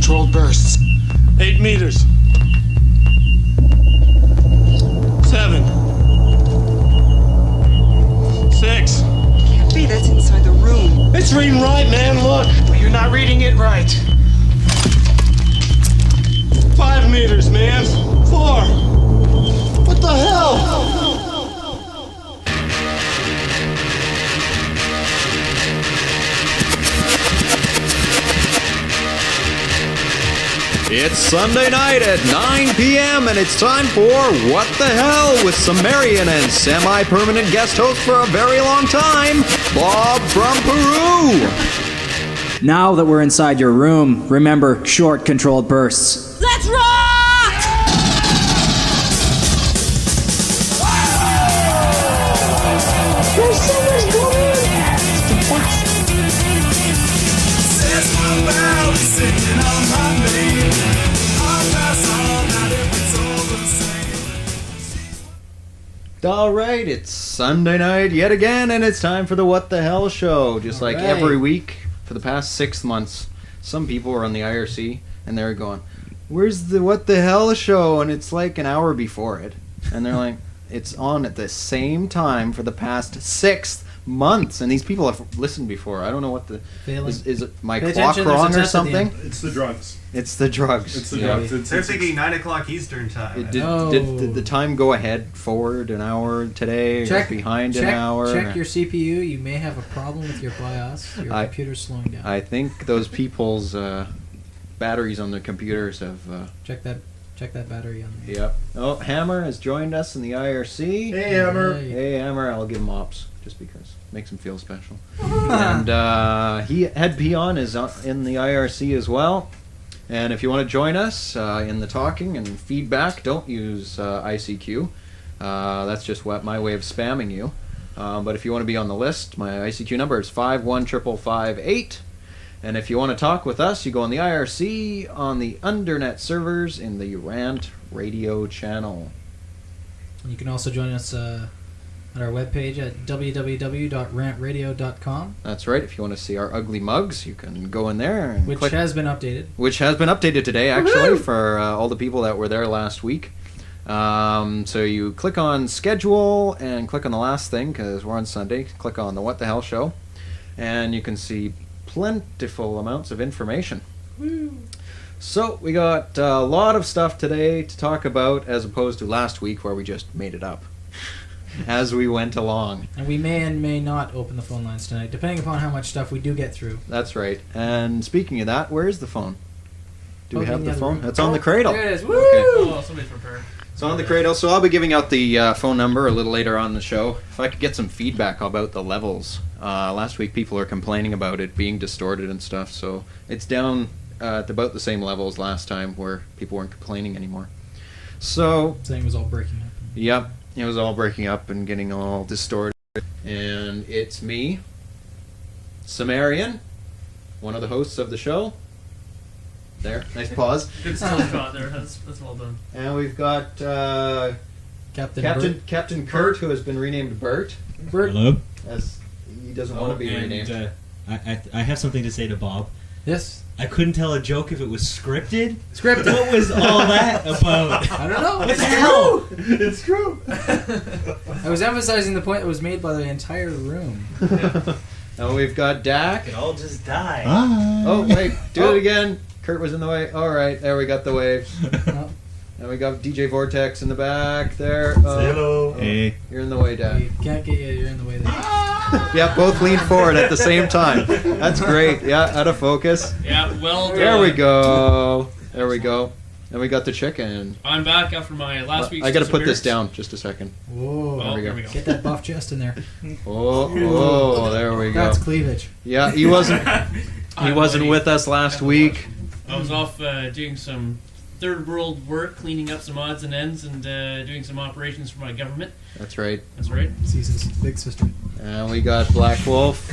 controlled bursts. 8 meters. 7. 6. Can't be, that's inside the room. It's reading right, man, look. Well, you're not reading it right. 5 meters, man. 4. What the hell? It's Sunday night at 9 p.m. and it's time for What the Hell with Cimmerian and semi-permanent guest host for a very long time, Bob from Peru. Now that we're inside your room, remember short controlled bursts. Let's rock! There's so much going on. It's fantastic. Says my bow is sitting on my knee. I'll pass on that if it's all the same. All right, it's Sunday night yet again, and it's time for the What the Hell show. Just like every week for the past 6 months, some people were on the IRC and they're going, "Where's the What the Hell show?" And it's like an hour before it, and they're like, "It's on at the same time for the past 6 months." And these people have listened before. I don't know what the is it my Pay clock attention, wrong or there's a test at the something? end. It's the drugs. It's the drugs. It's the Yeah. drugs. They're thinking 9 o'clock Eastern time. Did the time go ahead forward an hour today? Or behind an hour? Check your CPU. You may have a problem with your BIOS. Your computer's slowing down. I think those people's batteries on their computers have. Check that battery on. Yep. Oh, Hammer has joined us in the IRC. Hey, Hammer. Hey, Hammer. I'll give him mops just because makes him feel special. And Head Peon is in the IRC as well. And if you want to join us in the talking and feedback, don't use ICQ. That's just my way of spamming you. But if you want to be on the list, my ICQ number is 5155558. And if you want to talk with us, you go on the IRC on the Undernet servers in the Rant Radio channel. You can also join us at our webpage at www.rantradio.com. That's right. If you want to see our ugly mugs, you can go in there. And Which has been updated. Which has been updated today, actually, for all the people that were there last week. So you click on schedule and click on the last thing, because we're on Sunday. Click on the What the Hell show, and you can see plentiful amounts of information. Woo. So we got a lot of stuff today to talk about, as opposed to last week where we just made it up as we went along. And we may and may not open the phone lines tonight, depending upon how much stuff we do get through. That's right. And speaking of that, where is the phone? Do we have the phone? Room. It's on the cradle. There it is. Woo! Okay. Oh, somebody's prepared. It's on the cradle, so I'll be giving out the phone number a little later on in the show. If I could get some feedback about the levels. Last week people are complaining about it being distorted and stuff, so it's down at about the same level as last time where people weren't complaining anymore. So... Saying it was all breaking up. Yep, it was all breaking up and getting all distorted. And it's me, Cimmerian, one of the hosts of the show. There, nice pause. Good still shot there. That's well done. And we've got Captain Kurt, who has been renamed Bert. Bert. Hello. As he doesn't want to be renamed. I have something to say to Bob. Yes. I couldn't tell a joke if it was scripted. Scripted. What was all that about? I don't know. What the hell? It's true. I was emphasizing the point that was made by the entire room. And we've got Dak. It all just died. Oh, wait. Do it again. Kurt was in the way. All right. There we got the wave. And we got DJ Vortex in the back there. Hello. Hey. You're in the way, Dak. You can't get you. You're in the way there. Yeah, both lean forward at the same time. That's great. Yeah, out of focus. Yeah, well done. There we go. There we go. And we got the chicken. I'm back after my last week's I got to put this disappearance. down just a second. Whoa. There we go. Get that buff chest in there. Oh, there we go. That's cleavage. Yeah, he wasn't with us last week. I was off doing some third world work, cleaning up some odds and ends, and doing some operations for my government. That's right. That's right. Jesus, big sister. And we got Blackwolf,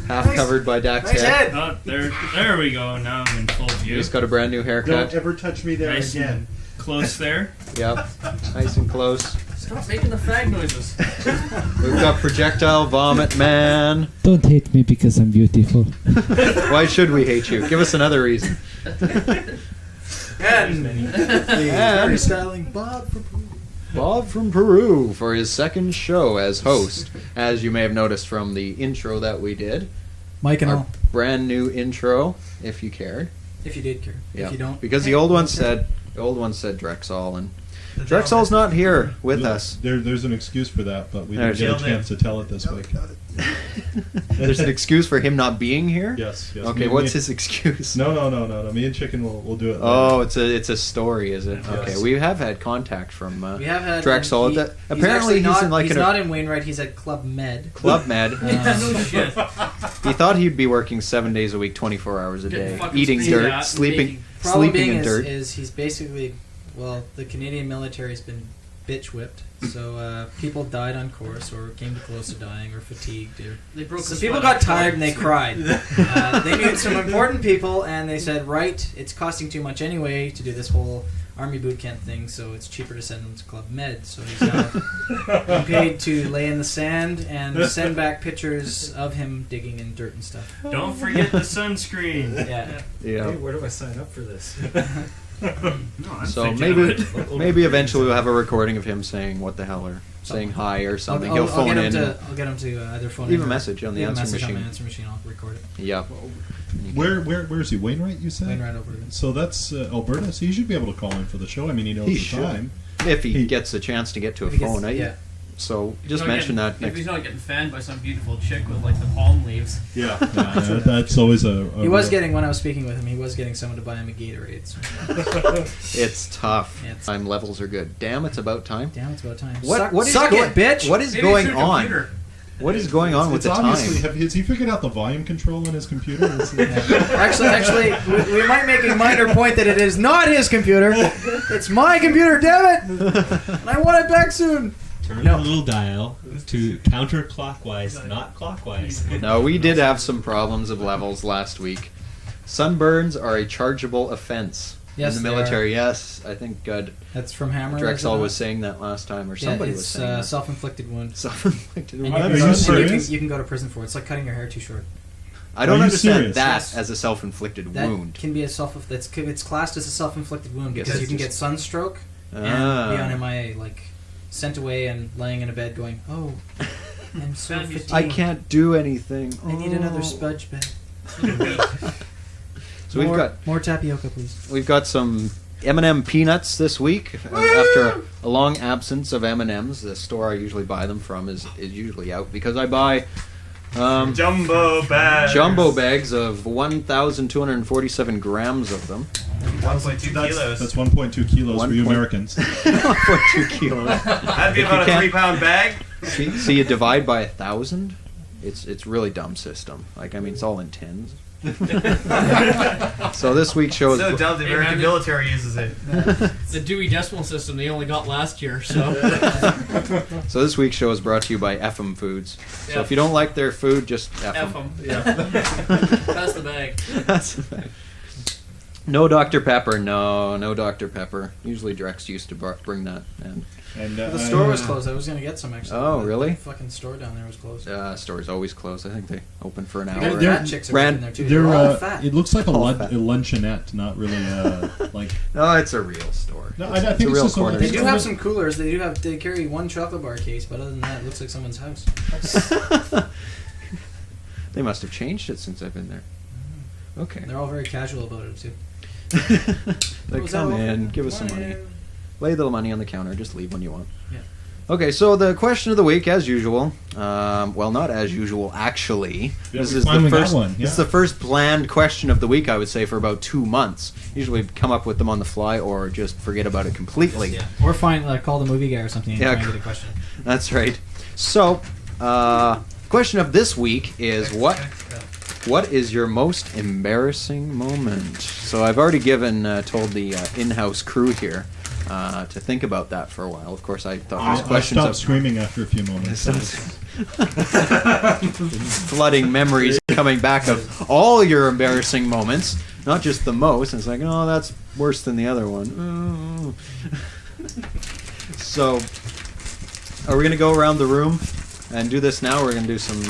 half covered by Dak's head. Oh, there we go. Now I'm in full view. He's got a brand new haircut. Don't ever touch me there Nice again. Close there. Yep, nice and close. Stop making the fag noises. We've got Projectile Vomit Man. Don't hate me because I'm beautiful. Why should we hate you? Give us another reason. And styling Bob from Peru. Bob from Peru for his second show as host, as you may have noticed from the intro that we did. Mike and Our all. brand new intro, if you cared. If you did care. Yeah. If you don't. Because hey, the old one okay. said Drexoll, and Drexoll's not here with us. There's an excuse for that, but we There's- didn't get a chance to tell it this week. There's an excuse for him not being here? Yes. Okay, what's his excuse? No. Me and Chicken will do it. Oh, later. it's a story, is it? Okay, Yes. we have had contact from We have had Drexoll. he- Apparently, he's in like he's an not in Wainwright. He's at Club Med. Club Med. No shit. He thought he'd be working 7 days a week, 24 hours a Getting day, fucking eating screamed dirt, at and sleeping, baking. Problem sleeping being in dirt. is he's basically, well, the Canadian military's been bitch whipped. So people died on course, or came close to dying, or fatigued. Or They broke some the people sweat got off tired and they twice. cried. They knew some important people, and they said, right, it's costing too much anyway to do this whole army boot camp thing, so it's cheaper to send them to Club Med. So he's now been paid to lay in the sand and send back pictures of him digging in dirt and stuff. Don't forget the sunscreen. Yeah. Yeah. Hey, where do I sign up for this? No, I'm So thinking maybe of it. maybe eventually we'll have a recording of him saying what the hell or saying hi or something. He'll phone get in. him to, and I'll get him to either phone leave in a or message on the leave a answer message on machine. my answer machine. I'll record it. Yeah. Where is he? Wainwright, you said? Wainwright, Alberta. So that's Alberta. So you should be able to call in for the show. I mean, he knows He the should. time. If he gets a chance to get to a If he gets- phone, yeah. So He's just not mention getting- that If next. he's not getting fanned by some beautiful chick with like the palm leaves. Yeah, that's always a He was real- getting, when I was speaking with him, he was getting someone to buy him a Gatorade. So. It's tough. Yeah, it's- Time levels are good. Damn, it's about time. Damn, it's about time. What is suck going- it, bitch! What is Maybe going it's your on? computer. What is going on with the It's time? obviously- Has he figured out the volume control on his computer? Actually, we might make a minor point that it is not his computer. It's my computer, damn it! And I want it back soon. Turn No. the little dial to counterclockwise, not clockwise. No, we did have some problems of levels last week. Sunburns are a chargeable offense Yes, in the they military. Yes, I think That's from Hammer. Drexoll is it was not? saying that last time, or Yeah, somebody was it's saying that. self-inflicted wound. Self-inflicted And wound. Are you, you can, serious? you can go to prison for it. It's like cutting your hair too short. I don't Are you understand serious? that Yes. as a self-inflicted That wound. can be a it's classed as a self-inflicted wound Guess because you it's can get just- sunstroke and Ah. be on MIA, like sent away and laying in a bed going, oh, I'm so Bad news. fatigued. I can't do anything. I need another Oh. spudge bed. So we've got more tapioca, please. We've got some M&M peanuts this week. After a long absence of M&Ms, the store I usually buy them from is usually out because I buy Jumbo bags. jumbo bags of 1,247 grams of them. 1.2 kilos. That's 1.2 kilos for you 1.2 Americans. 1.2 kilos. That'd be If about you a can't- 3-pound bag. See, you divide by 1,000. It's really dumb system. Like, I mean, it's all in tens. So this week's show is So dumb the American military uses it. The Dewey Decimal System they only got last year, so. So this week's show is brought to you by FM Foods. So Yeah. if you don't like their food, just F F them. 'em. Pass the bag. That's the thing. No Dr. Pepper. No Dr. Pepper. Usually Drex used to bring that. And The store was closed. I was gonna get some actually. Oh, but really? The fucking store down there was closed. store's always closed. I think they open for an hour. The fat chicks are working there too. They're, They're all fat. it looks like a All fat. luncheonette, not really like. No, it's a real store. No, It's I think a it's real just a- corner They store. do have some coolers. They carry one chocolate bar case, but other than that, it looks like someone's house. They must have changed it since I've been there. Okay. They're all very casual about it too. They Was come that in, open? give us some Come money. in. Lay the money on the counter. Just leave when you want. Yeah. Okay, so the question of the week, as usual. Well, not as usual, actually. Yeah, This we is the finally got first. one, This is yeah. the first planned question of the week, I would say, for about 2 months. Usually, we come up with them on the fly, or just forget about it completely. Yeah. Or call the movie guy or something and Yeah, try and get a question. That's right. So, question of this week is what is your most embarrassing moment? So I've already told the in-house crew here to think about that for a while. Of course, I thought these I questions stopped screaming after a few moments. flooding memories coming back of all your embarrassing moments, not just the most. It's like, oh, that's worse than the other one. So, are we going to go around the room and do this now? Or we're going to do some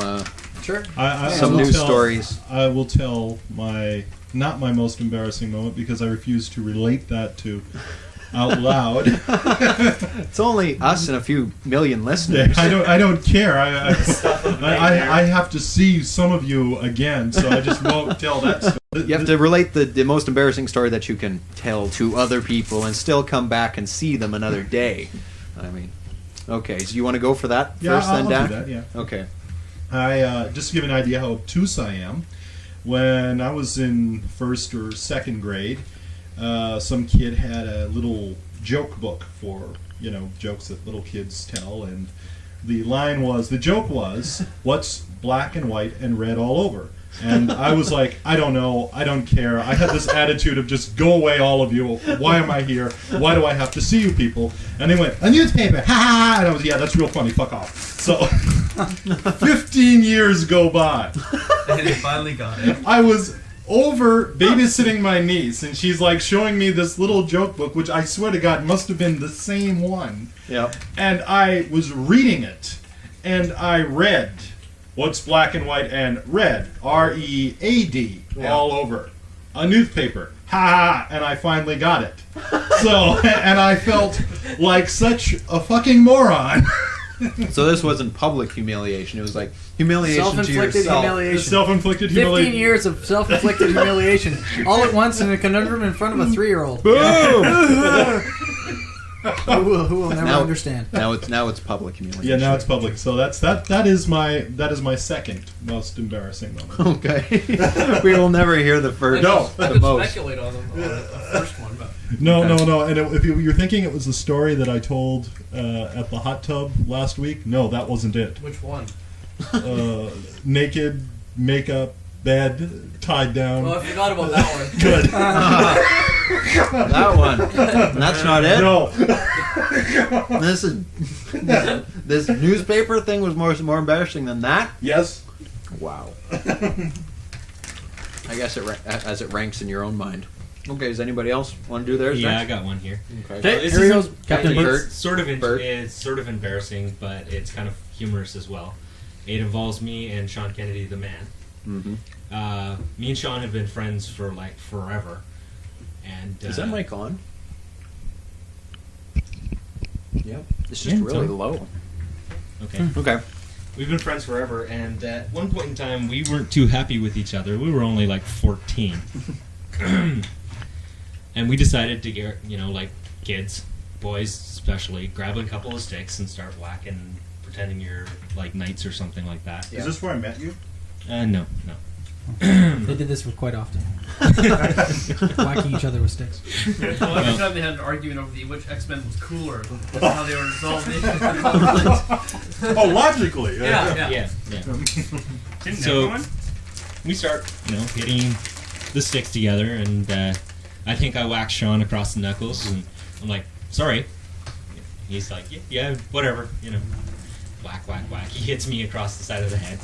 some news stories. I will tell not my most embarrassing moment because I refuse to relate that to out loud. It's only us and a few million listeners. I don't care. I have to see some of you again, so I just won't tell that story. You have to relate the most embarrassing story that you can tell to other people and still come back and see them another day. I mean, okay, so you want to go for that first, then, Dak? I'll do that, yeah. Okay. Just to give you an idea how obtuse I am, when I was in first or second grade, some kid had a little joke book for, jokes that little kids tell, and the joke was, what's black and white and red all over? And I was like, I don't know, I don't care. I had this attitude of just go away, all of you. Why am I here? Why do I have to see you people? And they went, a newspaper, ha ha! And I was, yeah, that's real funny, fuck off. So, 15 years go by. And they finally got it. I was over babysitting my niece, and she's like showing me this little joke book, which I swear to God must have been the same one. Yeah. And I was reading it, and I read, what's black and white and red? R-E-A-D, all over. A newspaper. Ha ha! And I finally got it. So, and I felt like such a fucking moron. So this wasn't public humiliation. It was like humiliation to Self-inflicted yourself. humiliation. Self-inflicted humiliation. 15 years of self-inflicted humiliation. All at once in a conundrum in front of a 3-year-old. Boom! who will never understand. Now it's public humiliation. Yeah, now it's public. So that is my second most embarrassing moment. Okay. We will never hear the first. No. The most. Speculate on the first one, but No. And if you're thinking it was the story that I told at the hot tub last week, no, that wasn't it. which one? Naked, makeup, bed, tied down. Well, I forgot about that one. Good. That one. That's not it. No. This newspaper thing was more embarrassing than that. Yes. Wow. I guess as it ranks in your own mind. Okay, does anybody else want to do theirs? Yeah, next? I got one here. Okay. Here he goes, Captain Bert. It's sort of embarrassing, but it's kind of humorous as well. It involves me and Sean Kennedy, the man. Mm-hmm. Me and Sean have been friends for like forever. And is that mic on? Yep. It's just really low. Okay. Okay. We've been friends forever, and at one point in time, we weren't too happy with each other. We were only like 14. And we decided to get, like kids, boys especially, grab a couple of sticks and start whacking, pretending you're like knights or something like that. Is this where I met you? No. They did this quite often. Whacking each other with sticks. Well, every time they had an argument over which X-Men was cooler, that's how they were resolving it. Oh, logically. Yeah. Didn't So everyone? we start, hitting the sticks together, and I think I whacked Sean across the knuckles, and I'm like, sorry. He's like, yeah, whatever, Whack, whack, whack. He hits me across the side of the head.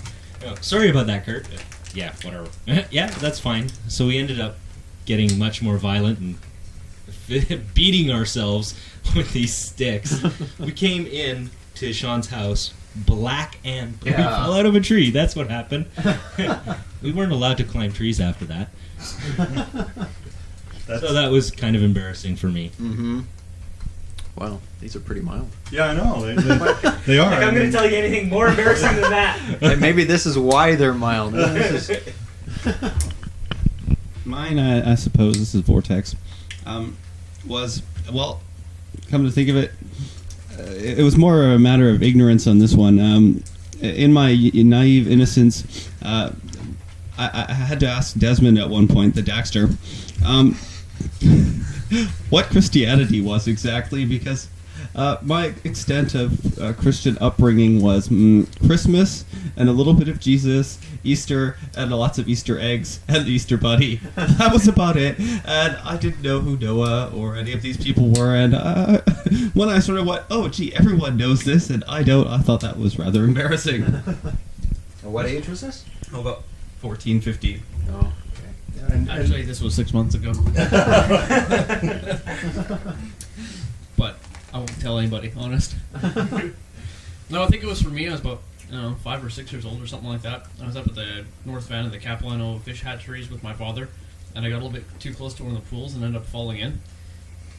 Sorry about that, Kurt. Yeah, whatever. Yeah, that's fine. So we ended up getting much more violent and beating ourselves with these sticks. We came in to Sean's house, black and blue. We fell out of a tree. That's what happened. We weren't allowed to climb trees after that. So that was kind of embarrassing for me. Mm-hmm. Wow, these are pretty mild. Yeah, I know. They are. I'm going to tell you anything more embarrassing than that. Like maybe this is why they're mild. Mine, I suppose, this is Vortex, was, well, come to think of it, it was more a matter of ignorance on this one. In my naive innocence, I had to ask Desmond at one point, the Daxter, what Christianity was exactly, because my extent of Christian upbringing was Christmas and a little bit of Jesus, Easter, and lots of Easter eggs, and the Easter Bunny. That was about it. And I didn't know who Noah or any of these people were. And when I sort of went, oh, gee, everyone knows this, and I don't, I thought that was rather embarrassing. What age was this? Oh, about 14, 15. Oh. Actually, this was 6 months ago. But I won't tell anybody, honest. No, I think it was for me. I was about 5 or 6 years old or something like that. I was up at the north van of the Capilano fish hatcheries with my father, and I got a little bit too close to one of the pools and ended up falling in.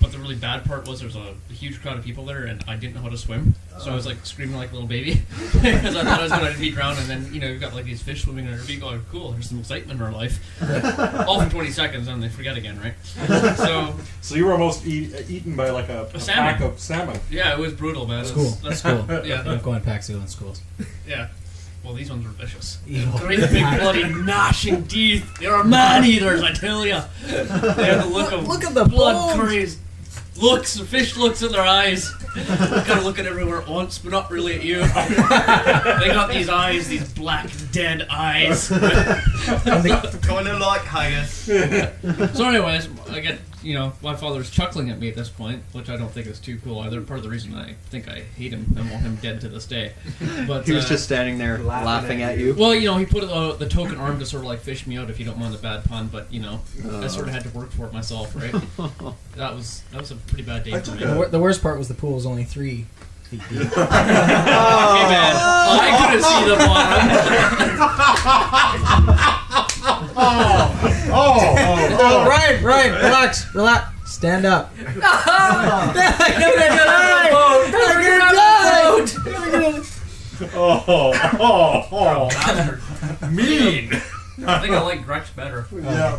But the really bad part was there was a huge crowd of people there, and I didn't know how to swim, so I was like screaming like a little baby because I thought I was going to be drowned. And then you've got like these fish swimming under your feet, going, "Cool, there's some excitement in our life." All for 20 seconds, and they forget again, right? So you were almost eaten by like a pack of salmon. Yeah, it was brutal, man. That's cool. Yeah, Don't go in packs in schools. Yeah. Well, these ones were vicious. Evil. Great big bloody gnashing teeth. They are man-eaters, I tell ya. They have the look of Look at the blood-crazed looks, fish looks in their eyes. Kind of looking everywhere at once, but not really at you. They got these eyes, these black, dead eyes. Going in like haggis. So anyways, I get, my father's chuckling at me at this point, which I don't think is too cool either. Part of the reason I think I hate him and want him dead to this day. But He was just standing there laughing at you. Well, he put the token arm to sort of like fish me out, if you don't mind the bad pun, but I sort of had to work for it myself, right? That was a pretty bad day for me. The worst part was the pool was only 3 feet deep. Hey man, I couldn't see the bottom. Ryan, relax. Stand up. Mean. I think I like Drex better. Yeah.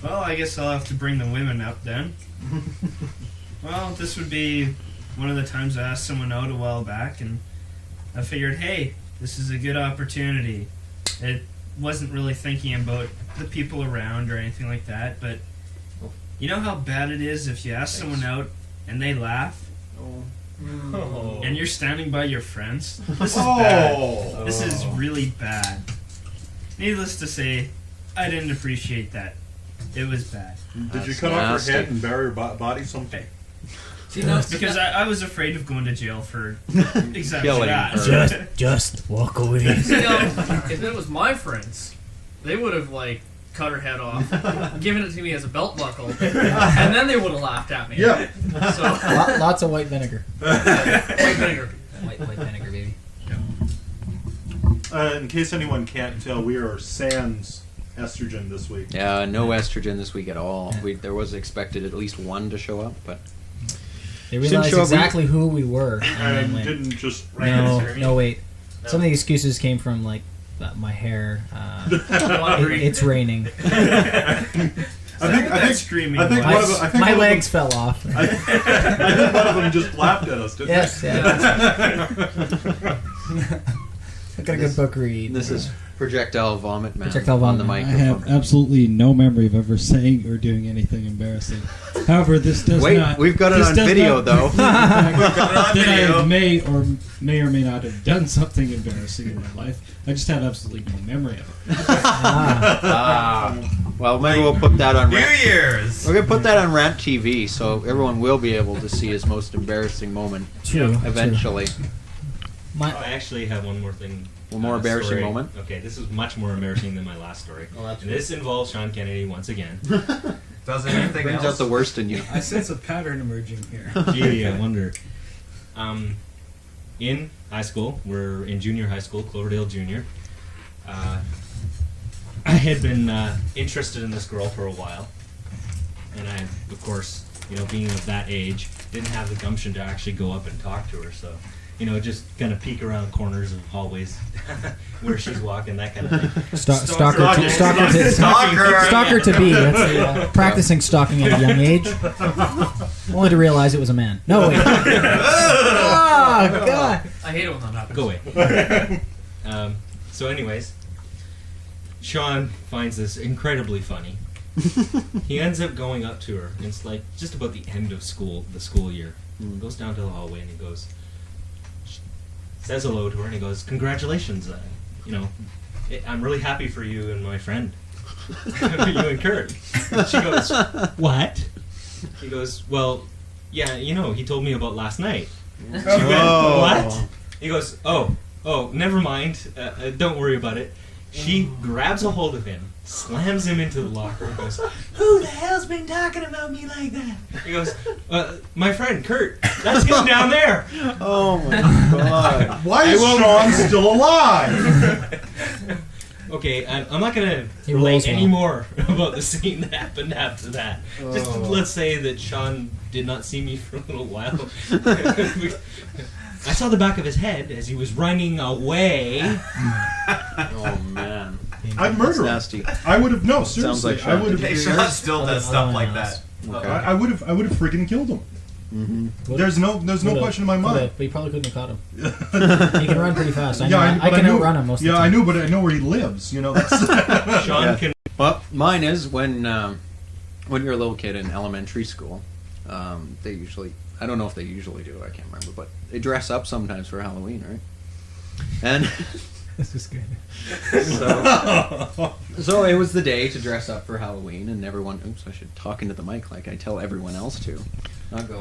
Well, I guess I'll have to bring the women up then. Well, this would be one of the times I asked someone out a while back, and I figured, hey, this is a good opportunity. It wasn't really thinking about the people around or anything like that, but you know how bad it is if you ask someone out and they laugh? And you're standing by your friends? This is bad. This is really bad. Needless to say, I didn't appreciate that. It was bad. Did you cut off your head and bury your body someday? See, no, because I was afraid of going to jail for exactly that. Just walk away. See, if it was my friends, they would have cut her head off, given it to me as a belt buckle, and then they would have laughed at me. Yeah. So Lots of white vinegar. White vinegar. White vinegar, baby. In case anyone can't tell, we are sans estrogen this week. Yeah, no estrogen this week at all. There was expected at least one to show up, but they realized exactly who we were. And didn't just... No, wait. Some of the excuses came from, my hair. It's raining. I think my legs fell off. I think one of them just laughed at us, didn't Yes, they? yeah. I got a good book read. This is Projectile Vomit Man Projectile on the Vomit Man. I have microphone. absolutely no memory of ever saying or doing anything embarrassing. However, this does Wait, not. we've got it this on does video, not- though. that I may or may not have done something embarrassing in my life. I just have absolutely no memory of it. Well, maybe we'll put that on New Year's! We're going to put that on Rant TV, so everyone will be able to see his most embarrassing moment. True. Eventually. I actually have one more thing. One more embarrassing story. moment? Okay, this is much more embarrassing than my last story. Oh, that's and this involves Sean Kennedy once again. Does anything Brings out the worst in you. I sense a pattern emerging here. Gee, I wonder. In high school, we're in junior high school, Cloverdale Junior. I had been interested in this girl for a while, and I, of course, being of that age, didn't have the gumption to actually go up and talk to her. So, just kind of peek around corners of hallways where she's walking, that kind of thing. Stalker to be. That's practicing stalking at a young age. Only to realize it was a man. No, wait. Oh, God. I hate it when that happens. Go away. So anyways, Sean finds this incredibly funny. He ends up going up to her. And it's just about the end of the school year. He goes down to the hallway and he goes, says hello to her and he goes, "Congratulations, I'm really happy for you and my friend, for you and Kurt." And she goes, "What?" He goes, "Well, yeah, he told me about last night." She went, "What?" He goes, Oh, never mind. Don't worry about it." She grabs a hold of him, slams him into the locker and goes, "Who the hell's been talking about me like that?" He goes, "My friend Kurt. That's him down there." Oh my god! Why is Sean still alive? Okay, I'm not gonna He relate rolls any well. more about the scene that happened after that. Just let's say that Sean did not see me for a little while. I saw the back of his head as he was running away. Oh man! I'd murder him. Nasty. I would have no. Sounds Seriously, like I would Hey, have. Sean still does stuff like that. Okay. I would have freaking killed him. Mm-hmm. There's no question in my mind. But you probably couldn't have caught him. He can run pretty fast. I but can knew- outrun him most of the Yeah, time. I knew, but I know where he lives. You know, that's Sean can. Well, mine is when you're a little kid in elementary school, they usually, I don't know if they usually do, I can't remember, but they dress up sometimes for Halloween, right? And This is good. so it was the day to dress up for Halloween, and everyone, oops, I should talk into the mic like I tell everyone else to. Not go,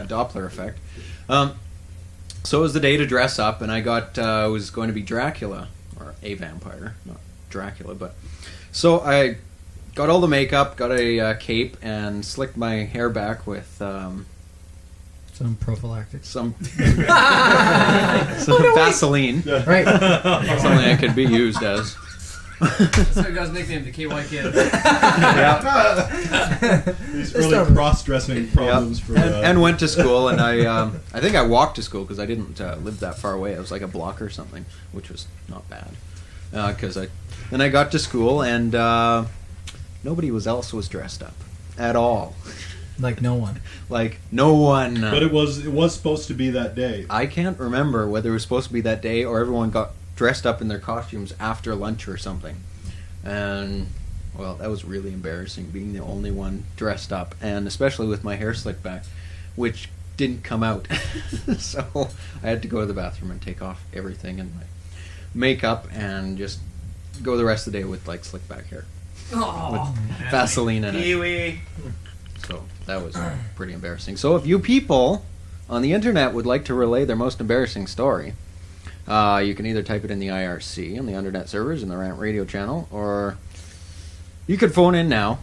Doppler effect. So it was the day to dress up, and I was going to be Dracula, or a vampire, not Dracula, but... So I got all the makeup, got a cape, and slicked my hair back with... Some prophylactics. Some Vaseline. Right. Something that could be used as. That's my guy's nickname, the KY Kid. These really cross-dressing problems for. And went to school, and I think I walked to school because I didn't live that far away. I was like a block or something, which was not bad. Then I got to school, and nobody else was dressed up at all. Like no one. Like no one. But it was supposed to be that day. I can't remember whether it was supposed to be that day or everyone got dressed up in their costumes after lunch or something. And well, that was really embarrassing, being the only one dressed up, and especially with my hair slicked back, which didn't come out. So I had to go to the bathroom and take off everything and my makeup and just go the rest of the day with like slick back hair. With Vaseline in it. Kiwi. So that was pretty embarrassing. So if you people on the internet would like to relay their most embarrassing story, you can either type it in the IRC on the Undernet servers in the Rant Radio channel, or you could phone in now.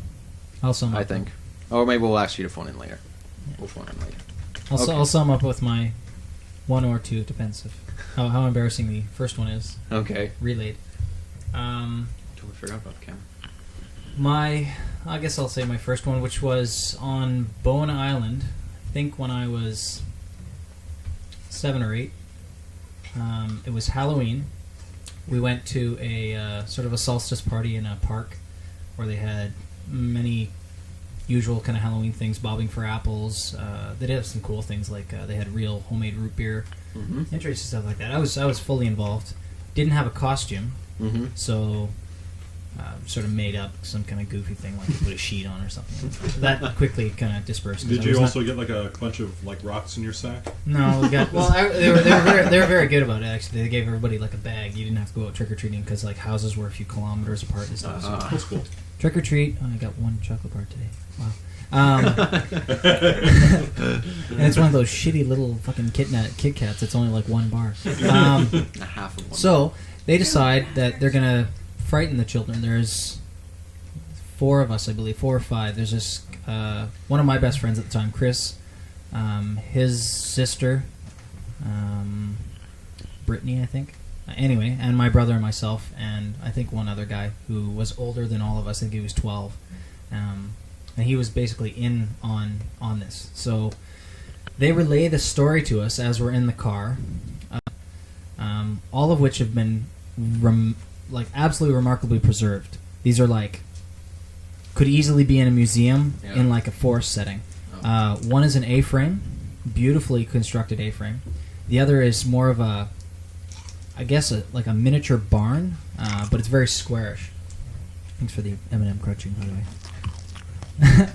I'll sum up. I think. Or maybe we'll ask you to phone in later. We'll phone in later. I'll sum up with my one or two. Depends of how embarrassing the first one is. Okay. Relayed. Totally forgot about the camera. I guess I'll say my first one, which was on Bowen Island. I think when I was 7 or 8. It was Halloween. We went to a sort of a solstice party in a park where they had many usual kind of Halloween things, bobbing for apples. They did have some cool things like they had real homemade root beer, interesting stuff like that. I was fully involved. Didn't have a costume, so sort of made up some kind of goofy thing, like you put a sheet on or something. That quickly kind of dispersed. Did you also get like a bunch of like rocks in your sack? No, we got. Well, they were very good about it. Actually, they gave everybody like a bag. You didn't have to go out trick or treating because like houses were a few kilometers apart and stuff. So That's cool. Trick or treat. Oh, I got one chocolate bar today. Wow. And it's one of those shitty little fucking Kit Kats. It's only like one bar. Half of one. So they decide that they're gonna frighten the children. There's 4 of us, I believe, 4 or 5. There's this one of my best friends at the time, Chris, his sister, Brittany, I think. Anyway, and my brother and myself, and I think one other guy who was older than all of us. I think he was 12, and he was basically in on this. So they relay the story to us as we're in the car, all of which have been absolutely remarkably preserved. These are like could easily be in a museum in like a forest setting. One is an A-frame, beautifully constructed A-frame. The other is more of a, I guess, like a miniature barn, but it's very squarish. Thanks for the M&M crunching, by the way.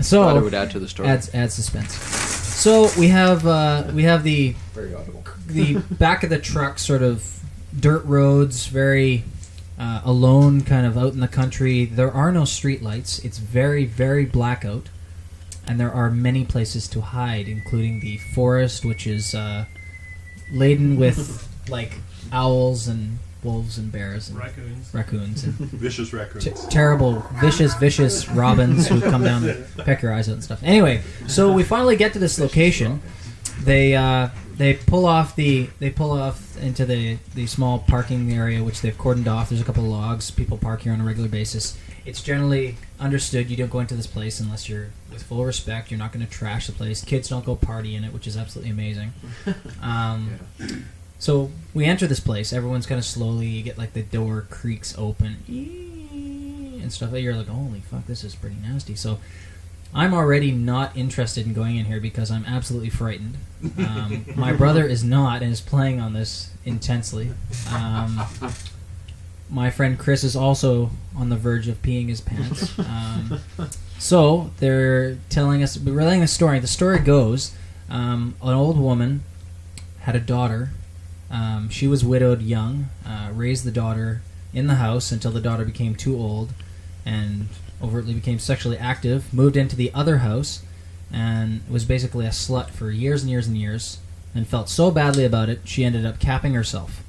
So Thought it would add to the story. Adds suspense. So we have the Very audible. the back of the truck, sort of dirt roads, very alone, kind of out in the country. There are no street lights. It's very, very blackout, and there are many places to hide, including the forest, which is laden with like owls and wolves and bears and raccoons and Vicious raccoons. terrible, vicious robins who come down and peck your eyes out and stuff. Anyway, so we finally get to this location. They pull off into the small parking area, which they've cordoned off. There's a couple of logs. People park here on a regular basis. It's generally understood you don't go into this place unless you're with full respect. You're not going to trash the place. Kids don't go party in it, which is absolutely amazing. So we enter this place. Everyone's kind of slowly. You get like the door creaks open and stuff. You're like, holy fuck, this is pretty nasty. So I'm already not interested in going in here because I'm absolutely frightened. My brother is not and is playing on this intensely. My friend Chris is also on the verge of peeing his pants. So they're relaying the story. The story goes, an old woman had a daughter. She was widowed young, raised the daughter in the house until the daughter became too old and overtly became sexually active, moved into the other house, and was basically a slut for years and years and years, and felt so badly about it, she ended up capping herself.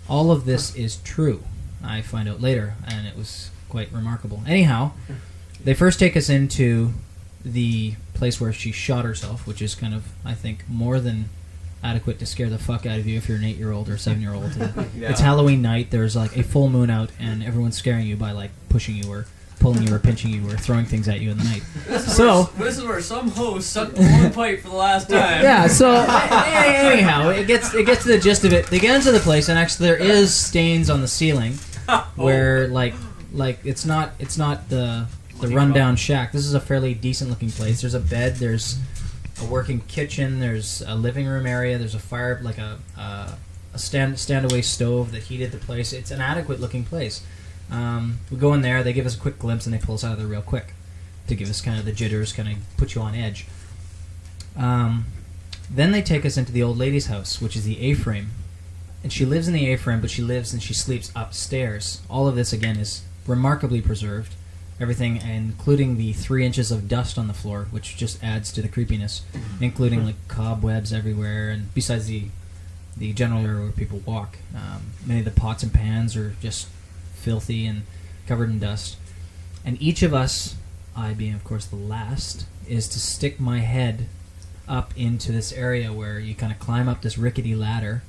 All of this is true. I find out later, and it was quite remarkable. Anyhow, they first take us into the place where she shot herself, which is kind of, I think, more than adequate to scare the fuck out of you if you're an 8-year-old or 7-year-old. Yeah. It's Halloween night, there's like a full moon out, and everyone's scaring you by like pushing you or pulling you or pinching you or throwing things at you in the night. This is where some host sucked the one pipe for the last time. Yeah, so anyhow, it gets to the gist of it. They get into the place, and actually there is stains on the ceiling where like it's not the rundown shack. This is a fairly decent looking place. There's a bed, there's a working kitchen, there's a living room area, there's a fire, like a stand-away stove that heated the place. It's an adequate looking place. We go in there, they give us a quick glimpse, and they pull us out of there real quick to give us kind of the jitters, kind of put you on edge. Then they take us into the old lady's house, which is the A-frame. And she lives in the A-frame, but she lives and she sleeps upstairs. All of this, again, is remarkably preserved. Everything, including the 3 inches of dust on the floor, which just adds to the creepiness, including like cobwebs everywhere, and besides the general area where people walk. Many of the pots and pans are just filthy and covered in dust. And each of us, I being of course the last, is to stick my head up into this area where you kind of climb up this rickety ladder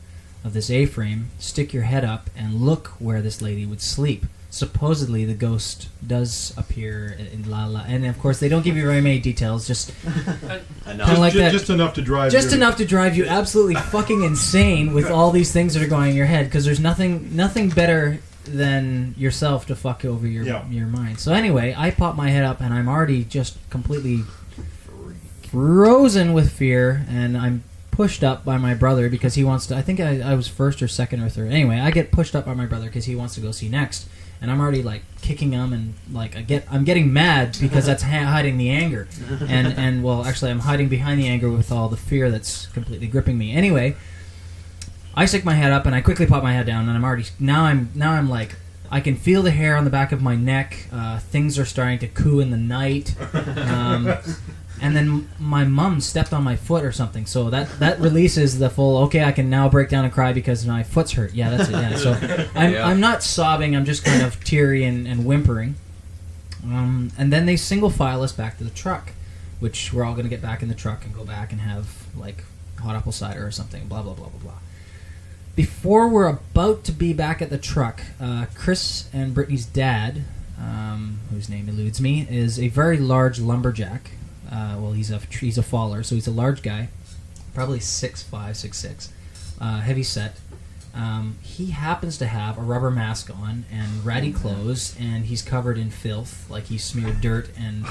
of this A-frame, stick your head up, and look where this lady would sleep. Supposedly the ghost does appear in and of course they don't give you very many details, just kind of like that, just enough to drive enough to drive you absolutely fucking insane with all these things that are going in your head, because there's nothing better than yourself to fuck over your mind. So anyway, I pop my head up and I'm already just completely frozen with fear, and I'm pushed up by my brother because he wants to. I think I was first or second or third. Anyway, I get pushed up by my brother because he wants to go see next, and I'm already like kicking him, and like I'm getting mad because that's hiding the anger, and well, actually I'm hiding behind the anger with all the fear that's completely gripping me. Anyway, I stick my head up and I quickly pop my head down, and I'm already now I'm like, I can feel the hair on the back of my neck. Things are starting to coo in the night. And then my mum stepped on my foot or something, so that releases the full, okay, I can now break down and cry because my foot's hurt. Yeah, that's it. Yeah, so I'm not sobbing, I'm just kind of teary and whimpering. And then they single file us back to the truck, which we're all going to get back in the truck and go back and have like hot apple cider or something, blah, blah, blah, blah, blah. Before we're about to be back at the truck, Chris and Brittany's dad, whose name eludes me, is a very large lumberjack. Well, he's a faller, so he's a large guy, probably 6'5", 6'6", heavy set. He happens to have a rubber mask on and ratty clothes, and he's covered in filth, like he smeared dirt and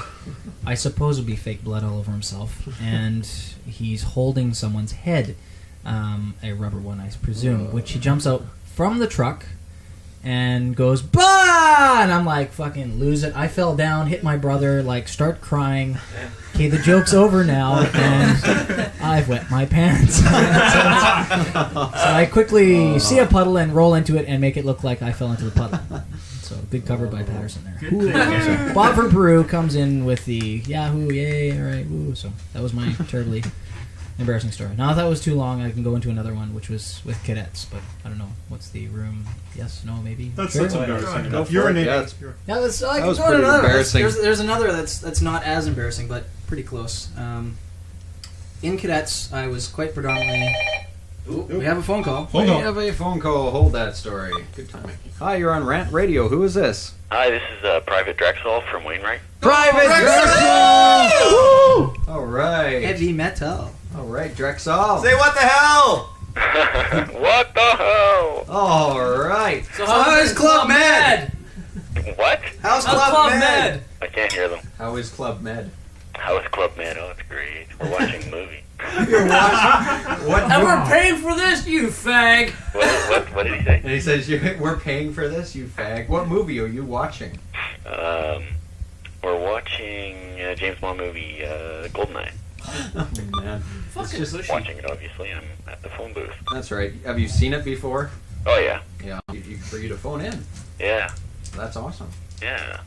I suppose would be fake blood all over himself. And he's holding someone's head, a rubber one, I presume, which he jumps out from the truck and goes, bah! And I'm like, fucking lose it. I fell down, hit my brother, like, start crying. Okay, the joke's over now, and I've wet my pants. So I quickly see a puddle and roll into it and make it look like I fell into the puddle. So good cover by Patterson there. So Bob from Peru comes in with the Yahoo, yay, all right, woo. So that was my terribly embarrassing story. Now, if that was too long, I can go into another one, which was with cadets, but I don't know. What's the room? Yes, no, maybe? That's Sure? embarrassing. Go for You're it. an Yeah, idiot. Yeah, I can was go on pretty another. embarrassing. There's another that's not as embarrassing, but pretty close. In cadets, I was quite predominantly. Ooh, we have a phone call. We have a phone call. Hold that story. Good timing. Hi, you're on Rant Radio. Who is this? Hi, this is Private Drexoll from Wainwright. Private Drexoll! All right. Heavy metal. All right, Drexoll. Say what the hell? What the hell? All right. So how is Club Med? What? How's Club Med? I can't hear them. How is Club Med? How is Club Med? Oh, it's great. We're watching a movie. You're watching? What? And we're paying for this, you fag! What did he say? And he says, we're paying for this, you fag. What movie are you watching? We're watching a James Bond movie, GoldenEye. Oh, man. Fucking just watching it, obviously. I'm at the phone booth. That's right. Have you seen it before? Oh, yeah. Yeah. For you to phone in. Yeah. That's awesome. Yeah.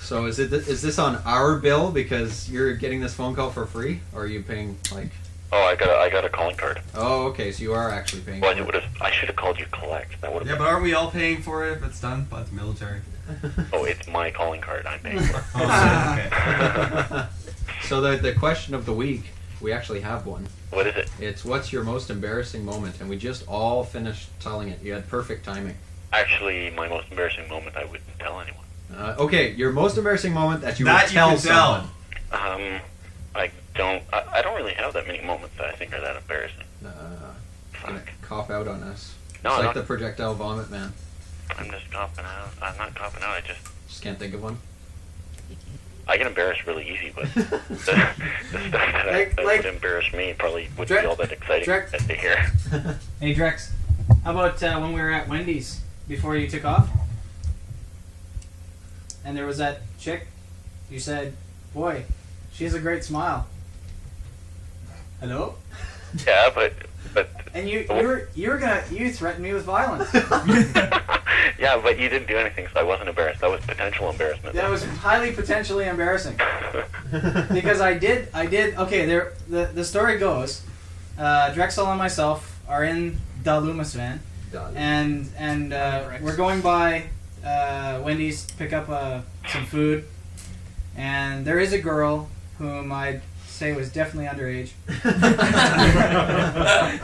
So is this on our bill because you're getting this phone call for free, or are you paying like? Oh, I got a calling card. Oh, okay. So you are actually paying. Well, I should have called you collect. That would have. Yeah, but aren't we all paying for it if it's done by the military? Oh, it's my calling card. I'm paying for. Okay. So the question of the week, we actually have one. What is it? It's what's your most embarrassing moment, and we just all finished telling it. You had perfect timing. Actually, my most embarrassing moment, I wouldn't tell anyone. Okay, your most embarrassing moment that you would That you tell can tell. someone. I don't really have that many moments that I think are that embarrassing. Gonna cop out on us. No, it's like not- the projectile vomit man. I'm just copping out. I'm not copping out. I Just can't think of one. I get embarrassed really easy, but the stuff that would embarrass me probably wouldn't be all that exciting to hear. Hey Drex, how about when we were at Wendy's before you took off? And there was that chick. You said, "Boy, she has a great smile." Hello? Yeah, but And you threatened me with violence. yeah, but you didn't do anything, so I wasn't embarrassed. That was potential embarrassment. That was highly potentially embarrassing. Because I did. Okay, the story goes, Drexoll and myself are in the Loomis van, and we're going by Wendy's to pick up some food, and there is a girl whom I'd say was definitely underage.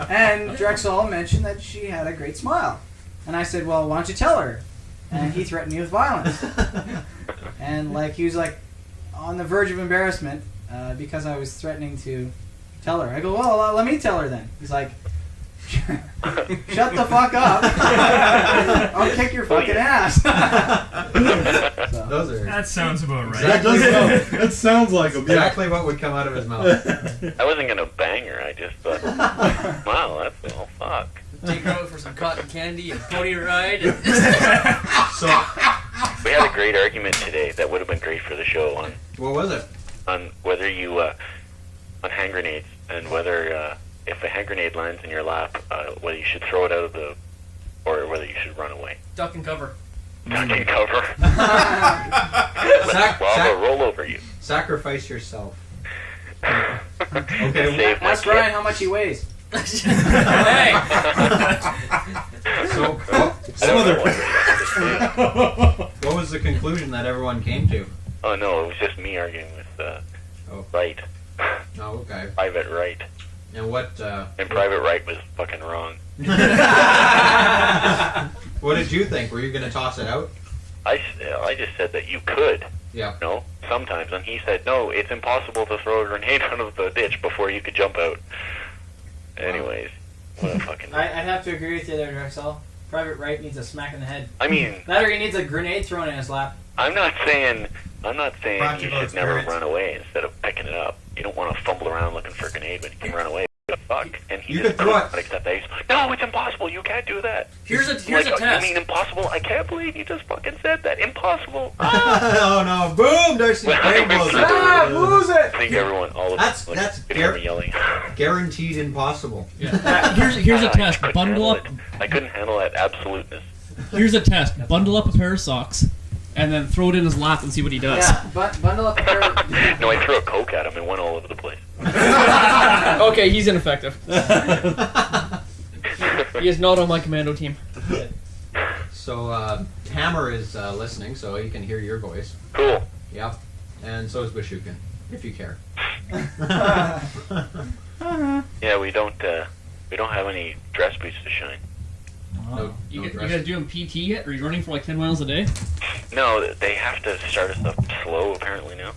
And Drexoll mentioned that she had a great smile. And I said, well, why don't you tell her? And he threatened me with violence. And he was on the verge of embarrassment because I was threatening to tell her. I go, well, let me tell her then. He's like, shut the fuck up. I'll kick your fucking ass. That sounds about right. That sounds like him. Exactly what would come out of his mouth. I wasn't gonna bang her. I just thought, wow, that's all fuck. Take her out for some cotton candy and pony ride. So we had a great argument today that would have been great for the show on. What was it? On whether you on hand grenades and whether if a hand grenade lands in your lap, whether you should throw it out of the or whether you should run away. Duck and cover. Duck and cover. I'll roll over you. Sacrifice yourself. Okay. Ask Ryan how much he weighs. Hey. So, what was the conclusion that everyone came to? Oh no, it was just me arguing with Wright. Oh, okay. Private Wright. And what? And Private Wright was fucking wrong. What did you think? Were you going to toss it out? I just said that you could. Yeah. No, sometimes, and he said no. It's impossible to throw a grenade out of the ditch before you could jump out. Anyways, what a fucking. I'd have to agree with you there, Drexoll. Private Wright needs a smack in the head. I mean, that or he needs a grenade thrown in his lap. I'm not saying you should never run away instead of picking it up. You don't want to fumble around looking for a grenade when you can run away. Fuck. And he just could not accept that. He's like, no, it's impossible. You can't do that. Here's a You test. mean impossible? I can't believe you just fucking said that. Impossible. Oh no! Boom! Darcy Craig blows it. Lose it. I think everyone, all of us, could hear me yelling. Guaranteed impossible. Yeah. Here's a test. Bundle up. I couldn't handle that absoluteness. Here's a test. Bundle up a pair of socks, and then throw it in his lap and see what he does. Yeah, bundle up a pair of... No, I threw a Coke at him and went all over the place. Oh, Okay, he's ineffective. He is not on my commando team. So Hammer is listening, so he can hear your voice. Cool. Yep. And so is Bashukin, if you care. Yeah, we don't have any dress boots to shine. No, You no guys doing PT yet? Are you running for like 10 miles a day? No, they have to start us up slow apparently now.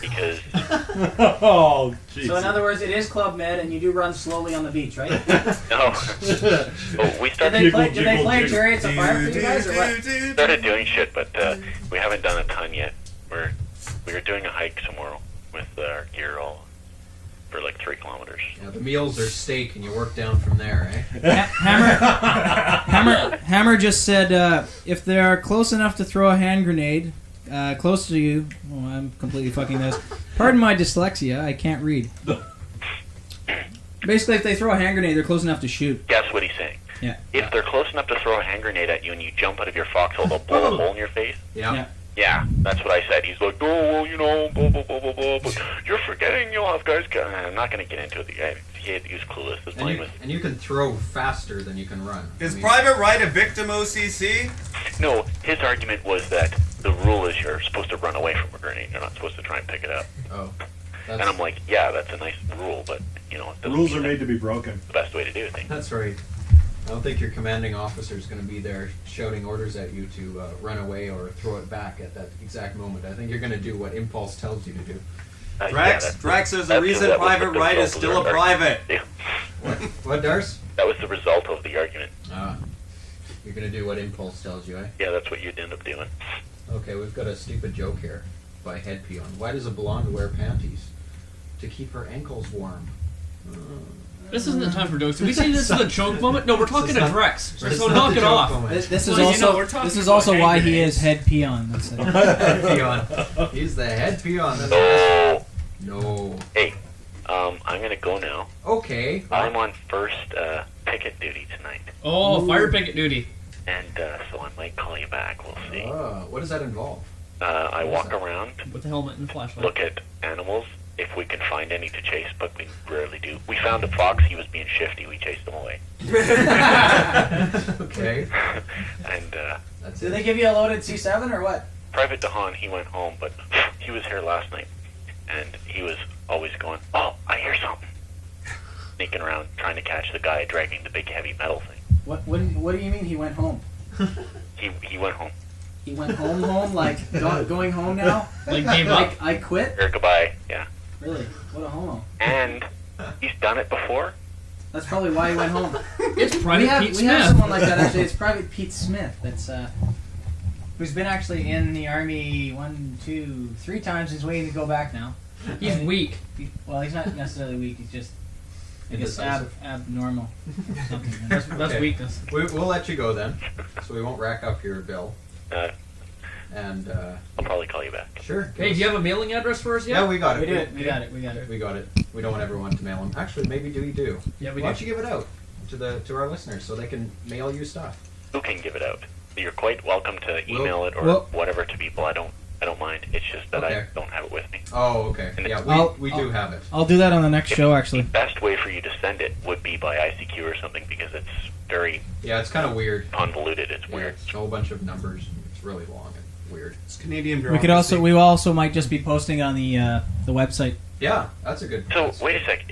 Because Oh, jeez. So in other words, it is Club Med, and you do run slowly on the beach, right? no, oh, we Did started. they play Chariots of Fire for you guys, or what? Started doing shit, but we haven't done a ton yet. We're doing a hike tomorrow with our gear all for like 3 kilometers. Yeah, the meals are steak, and you work down from there, eh? Hammer just said if they're close enough to throw a hand grenade close to you. Oh, I'm completely fucking this. Pardon my dyslexia. I can't read. Basically, if they throw a hand grenade, they're close enough to shoot. Guess what he's saying? Yeah. If they're close enough to throw a hand grenade at you and you jump out of your foxhole, they'll blow a hole in your face. Yeah. Yeah, that's what I said. He's like, oh, well, you know, blah, blah, blah, blah, blah, but you're forgetting you'll have guys... I'm not going to get into it. He was clueless. His mind was... And you can throw faster than you can run. Is Private Right a victim OCC? No, his argument was that the rule is you're supposed to run away from a grenade. You're not supposed to try and pick it up. Oh. And I'm like, yeah, that's a nice rule, but, you know... The rules are made to be broken. The best way to do things. That's right. I don't think your commanding officer is going to be there shouting orders at you to run away or throw it back at that exact moment. I think you're going to do what impulse tells you to do. Drex, there's a reason Private Right is still a private. Yeah. What, Darce? That was the result of the argument. You're going to do what impulse tells you, eh? Yeah, that's what you'd end up doing. Okay, we've got a stupid joke here by Head Peon. Why does a blonde wear panties? To keep her ankles warm. This isn't the time for jokes. Did we say this is a joke moment? No, we're talking to Drex. So knock it off. This is also why he is Head Peon. That's it. Head Peon. He's the Head Peon. No. Hey, I'm gonna go now. Okay. I'm on first picket duty tonight. Oh, fire picket duty. And so I might call you back. We'll see. What does that involve? I walk around with the helmet and flashlight. Look at animals. If we can find any to chase, but we rarely do. We found a fox. He was being shifty. We chased him away. Okay. And Did they give you a loaded C7 or what? Private DeHaan, he went home, but he was here last night, and he was always going, "Oh, I hear something." Sneaking around, trying to catch the guy dragging the big heavy metal thing. What do you mean he went home? He went home. He went home like going home now? Like gave up? Like I quit? Or goodbye, yeah. Really? What a homo. And he's done it before. That's probably why he went home. It's Private Pete we Smith. have someone like that actually. It's Private Pete Smith. That's who's been actually in the army 1, 2, 3 times. He's waiting to go back now. He's weak. Well, he's not necessarily weak. He's just I guess abnormal. That's Okay. weakness. We'll let you go then, so we won't rack up your bill. And I'll probably call you back. Sure. Hey, do you have a mailing address for us yet? Yeah, we got it. We got it. We got it. We don't want everyone to mail them. Actually, maybe we do. Yeah, we Why do. don't you give it out to our listeners so they can mail you stuff? Who can give it out? You're quite welcome to email it or whatever to people. I don't mind. It's just that I don't have it with me. Oh, okay. And Yeah, we do have it. I'll do that on the next show, actually. The best way for you to send it would be by ICQ or something because it's very it's kind of weird. Convoluted. It's weird. It's a whole bunch of numbers. It's really long and weird. It's Canadian We also might just be posting on the website. Yeah, that's a good. So wait a sec.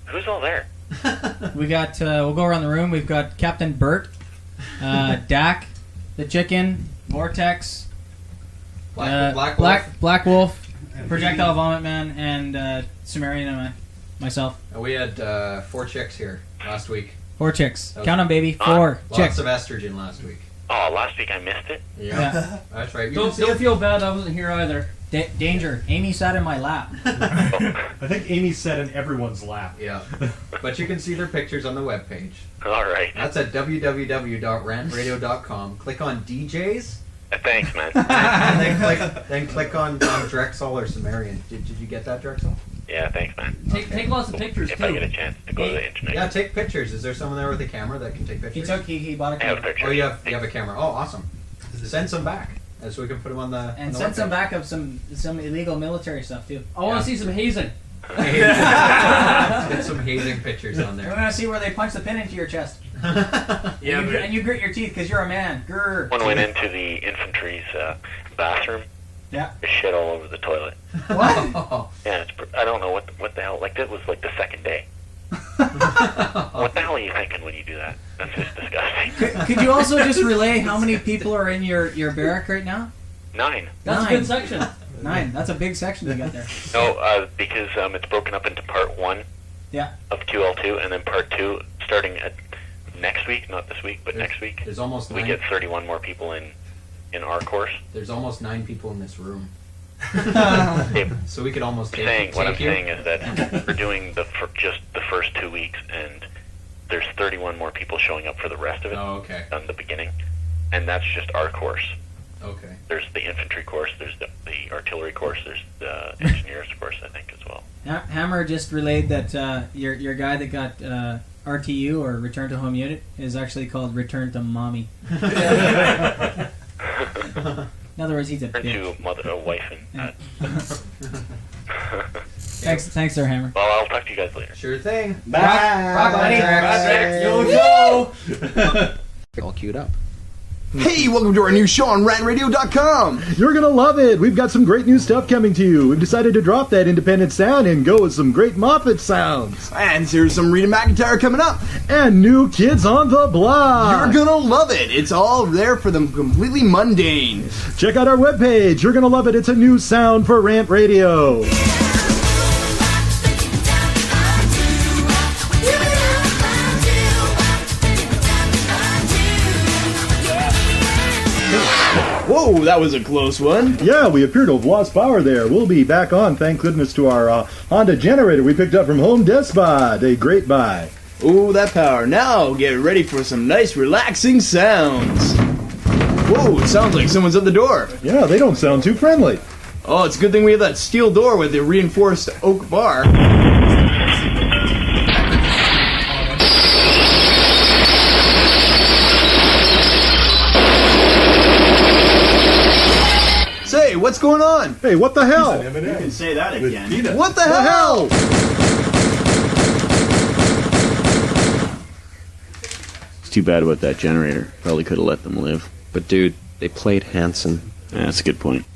Who's all there? We got we'll go around the room. We've got Captain Bert, Dak, the Chicken, Vortex, Blackwolf, Projectile Vomit Man, and Cimmerian and myself. And we had 4 chicks here last week. 4 chicks. Count them, baby. 4 chicks. Lots of estrogen last week. Oh, last week I missed it. Yeah. That's right. Don't feel bad. I wasn't here either. Danger. Amy sat in my lap. I think Amy sat in everyone's lap. Yeah. But you can see their pictures on the webpage. All right. That's at www.rantradio.com. Click on DJs. Thanks, man. and then click on Drexoll or Cimmerian. Did you get that, Drexoll? Yeah, thanks, man. Take lots of pictures, if too. I get a chance to go to the internet. Yeah, take pictures. Is there someone there with a camera that can take pictures? He bought a camera. I have a picture. Oh, you have a camera. Oh, awesome. Send some back, so we can put them on the. And send some back of some illegal military stuff too. I want to see some hazing. Get some hazing pictures on We're there. gonna see where they punch the pin into your chest. Yeah, and you grit your teeth because you're a man. Grr. one went into the infantry's bathroom. Yeah. There's shit all over the toilet. What? Yeah, I don't know what the hell. Like, that was like the second day. What the hell are you thinking when you do that? That's just disgusting. Could you also just relay how many people are in your barrack right now? 9. That's a good section. 9. That's a big section you got there. No, because it's broken up into part 1 Yeah. of 2L2, and then part 2 starting at next week, not this week, but next week. There's almost we 9. get 31 more people in our course. There's almost 9 people in this room. Yeah. So we could almost take What I'm you. saying is that we're doing just the first 2 weeks, and there's 31 more people showing up for the rest of it. Oh, okay. On the beginning, and that's just our course. Okay. There's the infantry course, there's the artillery course, there's the engineers course, I think, as well. Hammer just relayed that your guy that got RTU or Return to Home Unit is actually called Return to Mommy. In other words, he's a Turn bitch. to mother, wife, and Thanks, there, Hammer. well, I'll talk to you guys later. Sure thing. Rock, buddy. Yo. All queued up. Hey, welcome to our new show on RatRadio.com. You're going to love it. We've got some great new stuff coming to you. We've decided to drop that independent sound and go with some great Moffat sounds. And here's some Rita McEntire coming up. And new Kids on the Block. You're going to love it. It's all there for the completely mundane. Check out our webpage. You're going to love it. It's a new sound for Rant Radio. Whoa, that was a close one. Yeah, we appear to have lost power there. We'll be back on, thank goodness, to our Honda generator we picked up from Home Despot. A great buy. Ooh, that power. Now get ready for some nice relaxing sounds. Whoa, it sounds like someone's at the door. Yeah, they don't sound too friendly. Oh, it's a good thing we have that steel door with the reinforced oak bar. Say, what's going on? Hey, what the hell? You can say that again. Peanut. What the hell? It's too bad about that generator. Probably could have let them live. But dude, they played Hanson. Yeah, that's a good point.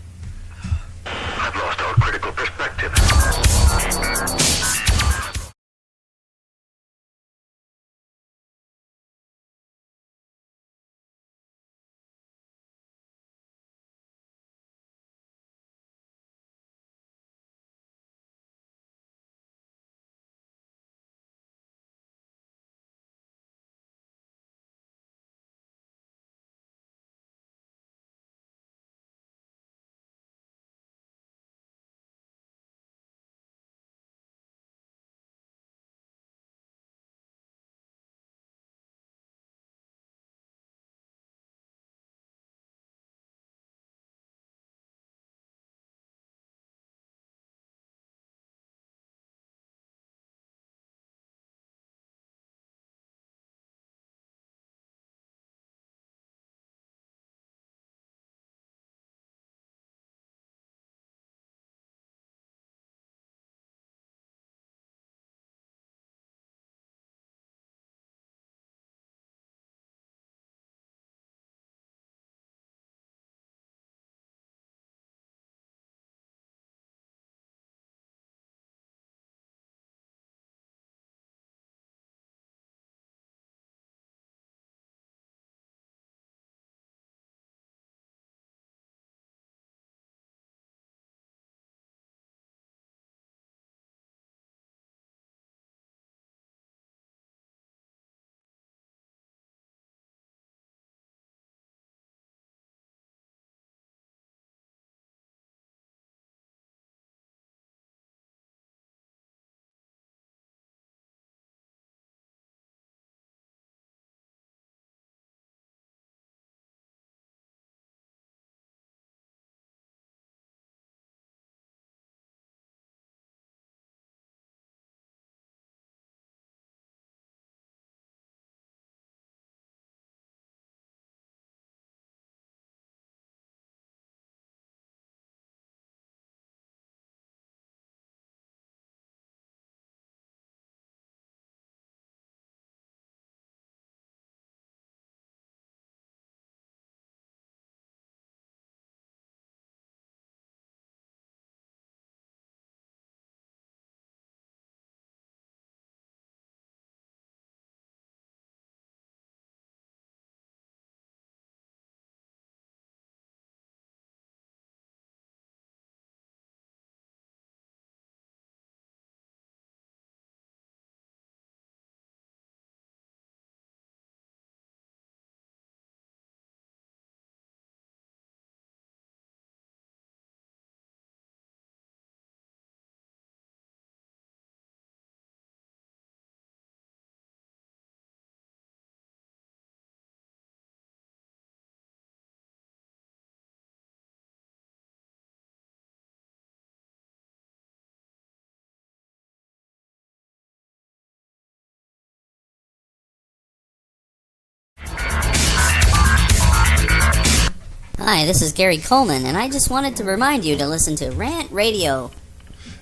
Hi, this is Gary Coleman, and I just wanted to remind you to listen to Rant Radio.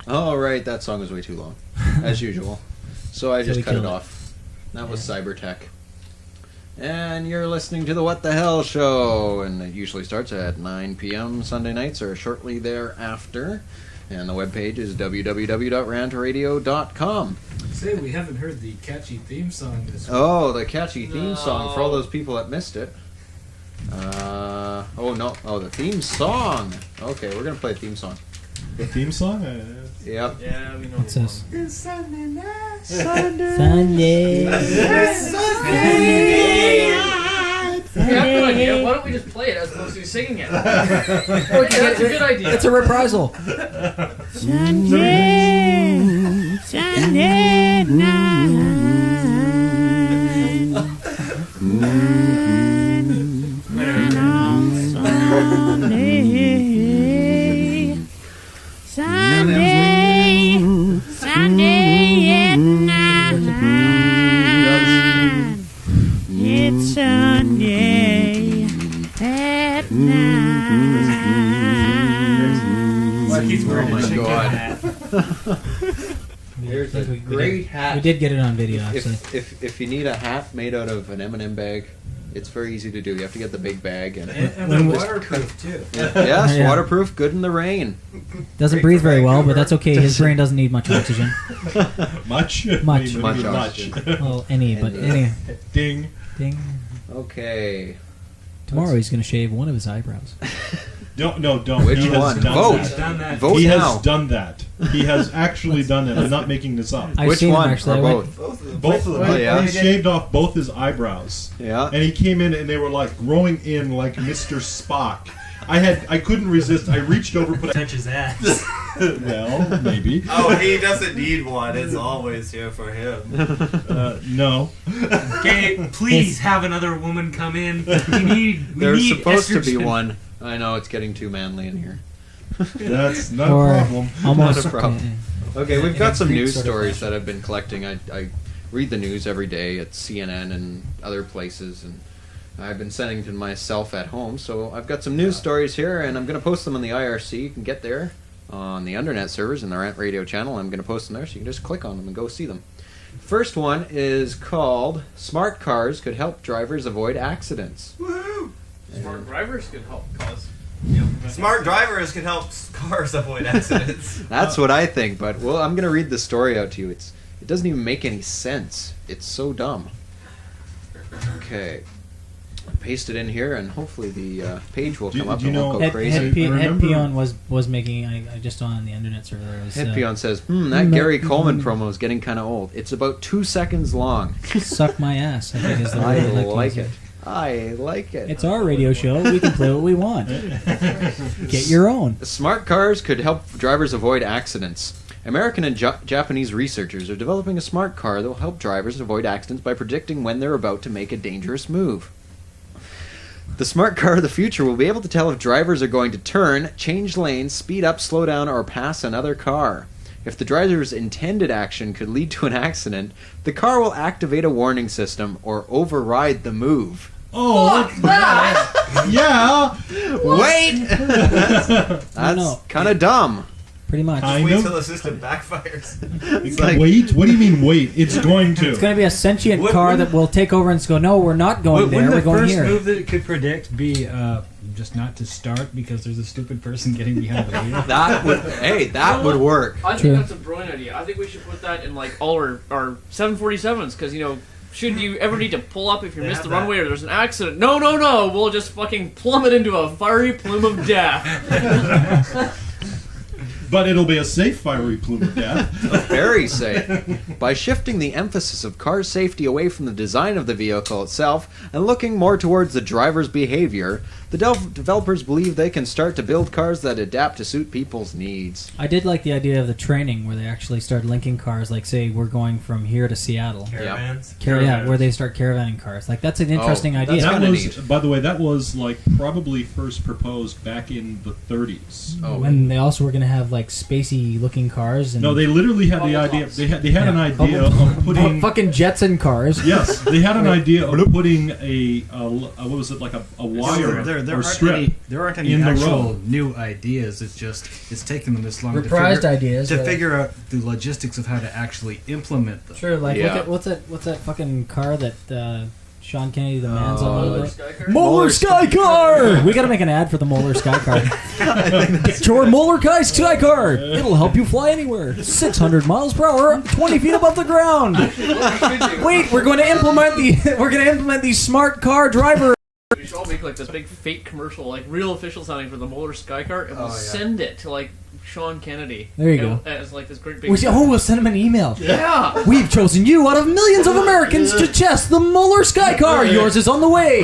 Oh, right, that song was way too long, as usual. So I just cut it off. That was Cybertech. And you're listening to the What the Hell show, and it usually starts at 9 p.m. Sunday nights or shortly thereafter. And the webpage is www.rantradio.com. Say, we haven't heard the catchy theme song this week. Oh, the catchy theme song for all those people that missed it. The theme song. Okay, we're going to play a theme song. The theme song? Yep. Yeah, we know What's this? It's Sunday night. Sunday. Yeah, good idea. Why don't we just play it as opposed to singing it? Okay, that's a good idea. It's a reprisal. Sunday night. Sunday night. It's Sunday at night. Oh my god. Here's a great hat. We did get it on video, actually. If you need a hat made out of an M&M bag, it's very easy to do. You have to get the big bag and they're waterproof too. Yes, Yeah. waterproof, good in the rain. Doesn't breathe very well, but that's okay. His brain doesn't need much oxygen. Much? Much. Much oxygen. Well, any. Ding. Ding. Okay. Tomorrow he's going to shave one of his eyebrows. Don't. Which He has one? done Vote. that. Vote He now. has done that. He has actually done it. I'm not making this up. I've Which seen him, one? actually. Or I both? Both of them. Oh, yeah. He shaved off both his eyebrows. Yeah. And he came in and they were like growing in like Mr. Spock. I couldn't resist. I reached over, put Touch his ass. well, maybe. Oh, he doesn't need one. It's always here for him. No. Okay, please have another woman come in. We need There's supposed to be estrogen. one. I know, it's getting too manly in here. That's not Or a problem. almost. Not a problem. Okay, we've got some Greek news sort of stories fashion. that I've been collecting. I read the news every day at CNN and other places, and I've been sending to myself at home. So I've got some news stories here, and I'm going to post them on the IRC. You can get there on the internet servers in the Rant Radio channel. I'm going to post them there, so you can just click on them and go see them. First one is called "Smart Cars Could Help Drivers Avoid Accidents." Woohoo! Smart drivers could help cause. Smart drivers can help cars avoid accidents. That's what I think, but I'm going to read the story out to you. It doesn't even make any sense. It's so dumb. Okay. Paste it in here, and hopefully the page will come up and won't go crazy. Head Peon was making, I just on the internet server. Head Peon says, that Gary Coleman promo is getting kind of old. It's about 2 seconds long. Suck my ass, I think is the word I I'd like to like use. it. I like it. It's our radio show. We can play what we want. Get your own. Smart cars could help drivers avoid accidents. American and Japanese researchers are developing a smart car that will help drivers avoid accidents by predicting when they're about to make a dangerous move. The smart car of the future will be able to tell if drivers are going to turn, change lanes, speed up, slow down, or pass another car. If the driver's intended action could lead to an accident, the car will activate a warning system or override the move. Oh, yeah. Wait! That's kind of dumb. Pretty much. Just wait till the system backfires. Wait? What do you mean wait? It's going to. It's going to be a sentient car that will take over and go, no, we're not going there, we're going here. Wouldn't the first move that it could predict be just not to start because there's a stupid person getting behind the wheel? That would work. I think that's a brilliant idea. I think we should put that in like all our 747s because should you ever need to pull up if you miss the runway or there's an accident? No, we'll just fucking plummet into a fiery plume of death. But it'll be a safe fiery plume of death. Very safe. By shifting the emphasis of car safety away from the design of the vehicle itself and looking more towards the driver's behavior, the developers believe they can start to build cars that adapt to suit people's needs. I did like the idea of the training where they actually start linking cars, like say we're going from here to Seattle. Caravans? Yeah, where they start caravanning cars. Like that's an interesting idea. That was, by the way, that was like probably first proposed back in the 30s. And they also were going to have like like spacey looking cars. And No, they literally had the idea. They had an idea of putting fucking Jetson cars. Yes, they had an idea of putting what was it, like a wire or strip there aren't any in the actual road. new ideas. It's taken them this long Reprised to ideas, right. figure out the logistics of how to actually implement them. True, like Yeah. what's that fucking car that Sean Kennedy the man's on? Molar Like? Sky Car? Molar Sky Car! We gotta make an ad for the Molar Sky Car. Get your Molar Sky Car! It'll help you fly anywhere. 600 miles per hour, 20 feet above the ground. Wait, we're going to implement the smart car driver. We should all make like this big fake commercial, like real official sounding for the Molar Sky Car, and we'll send it to like Sean Kennedy. There you go. As like this great big. We'll send him an email. Yeah. We've chosen you out of millions of Americans to test the Molar Sky Car. Yours is on the way.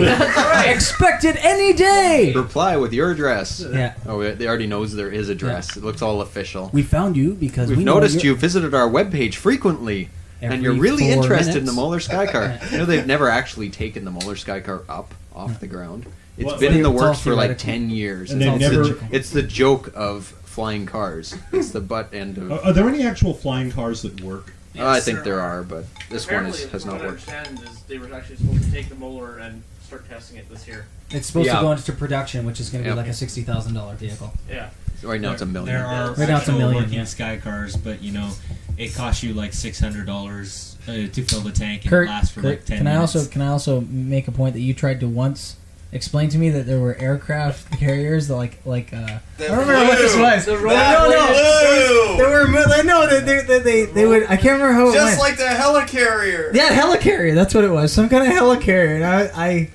Expect it any day. Reply with your address. Yeah. Oh, they already knows there is address. It looks all official. We found you because We've we know noticed you're- you visited our webpage frequently. And Every you're really 4 interested in minutes. the Molar Sky Car. You know, they've never actually taken the Molar Sky Car up off the ground. It's Well, been in the it's all works for like theoretical. 10 years. And It's, they've never- it's the joke of flying cars. It's the butt end of... Are there any actual flying cars that work? I think there are, but this one Apparently, has not what I worked. understand is they were actually supposed to take the Molar and start testing it this year. It's supposed to go into production, which is going to be like a $60,000 vehicle. Yeah. Right now it's $1 million. There are Right now it's $1 million. working sky cars, but you know, it costs you like $600 to fill the tank, and Kurt, it lasts for like 10 can minutes. I also make a point that you tried to once explain to me that there were aircraft carriers that I don't remember what this was. There were they would. I can't remember how it Just went. like the helicarrier. Yeah, helicarrier. That's what it was. Some kind of helicarrier. And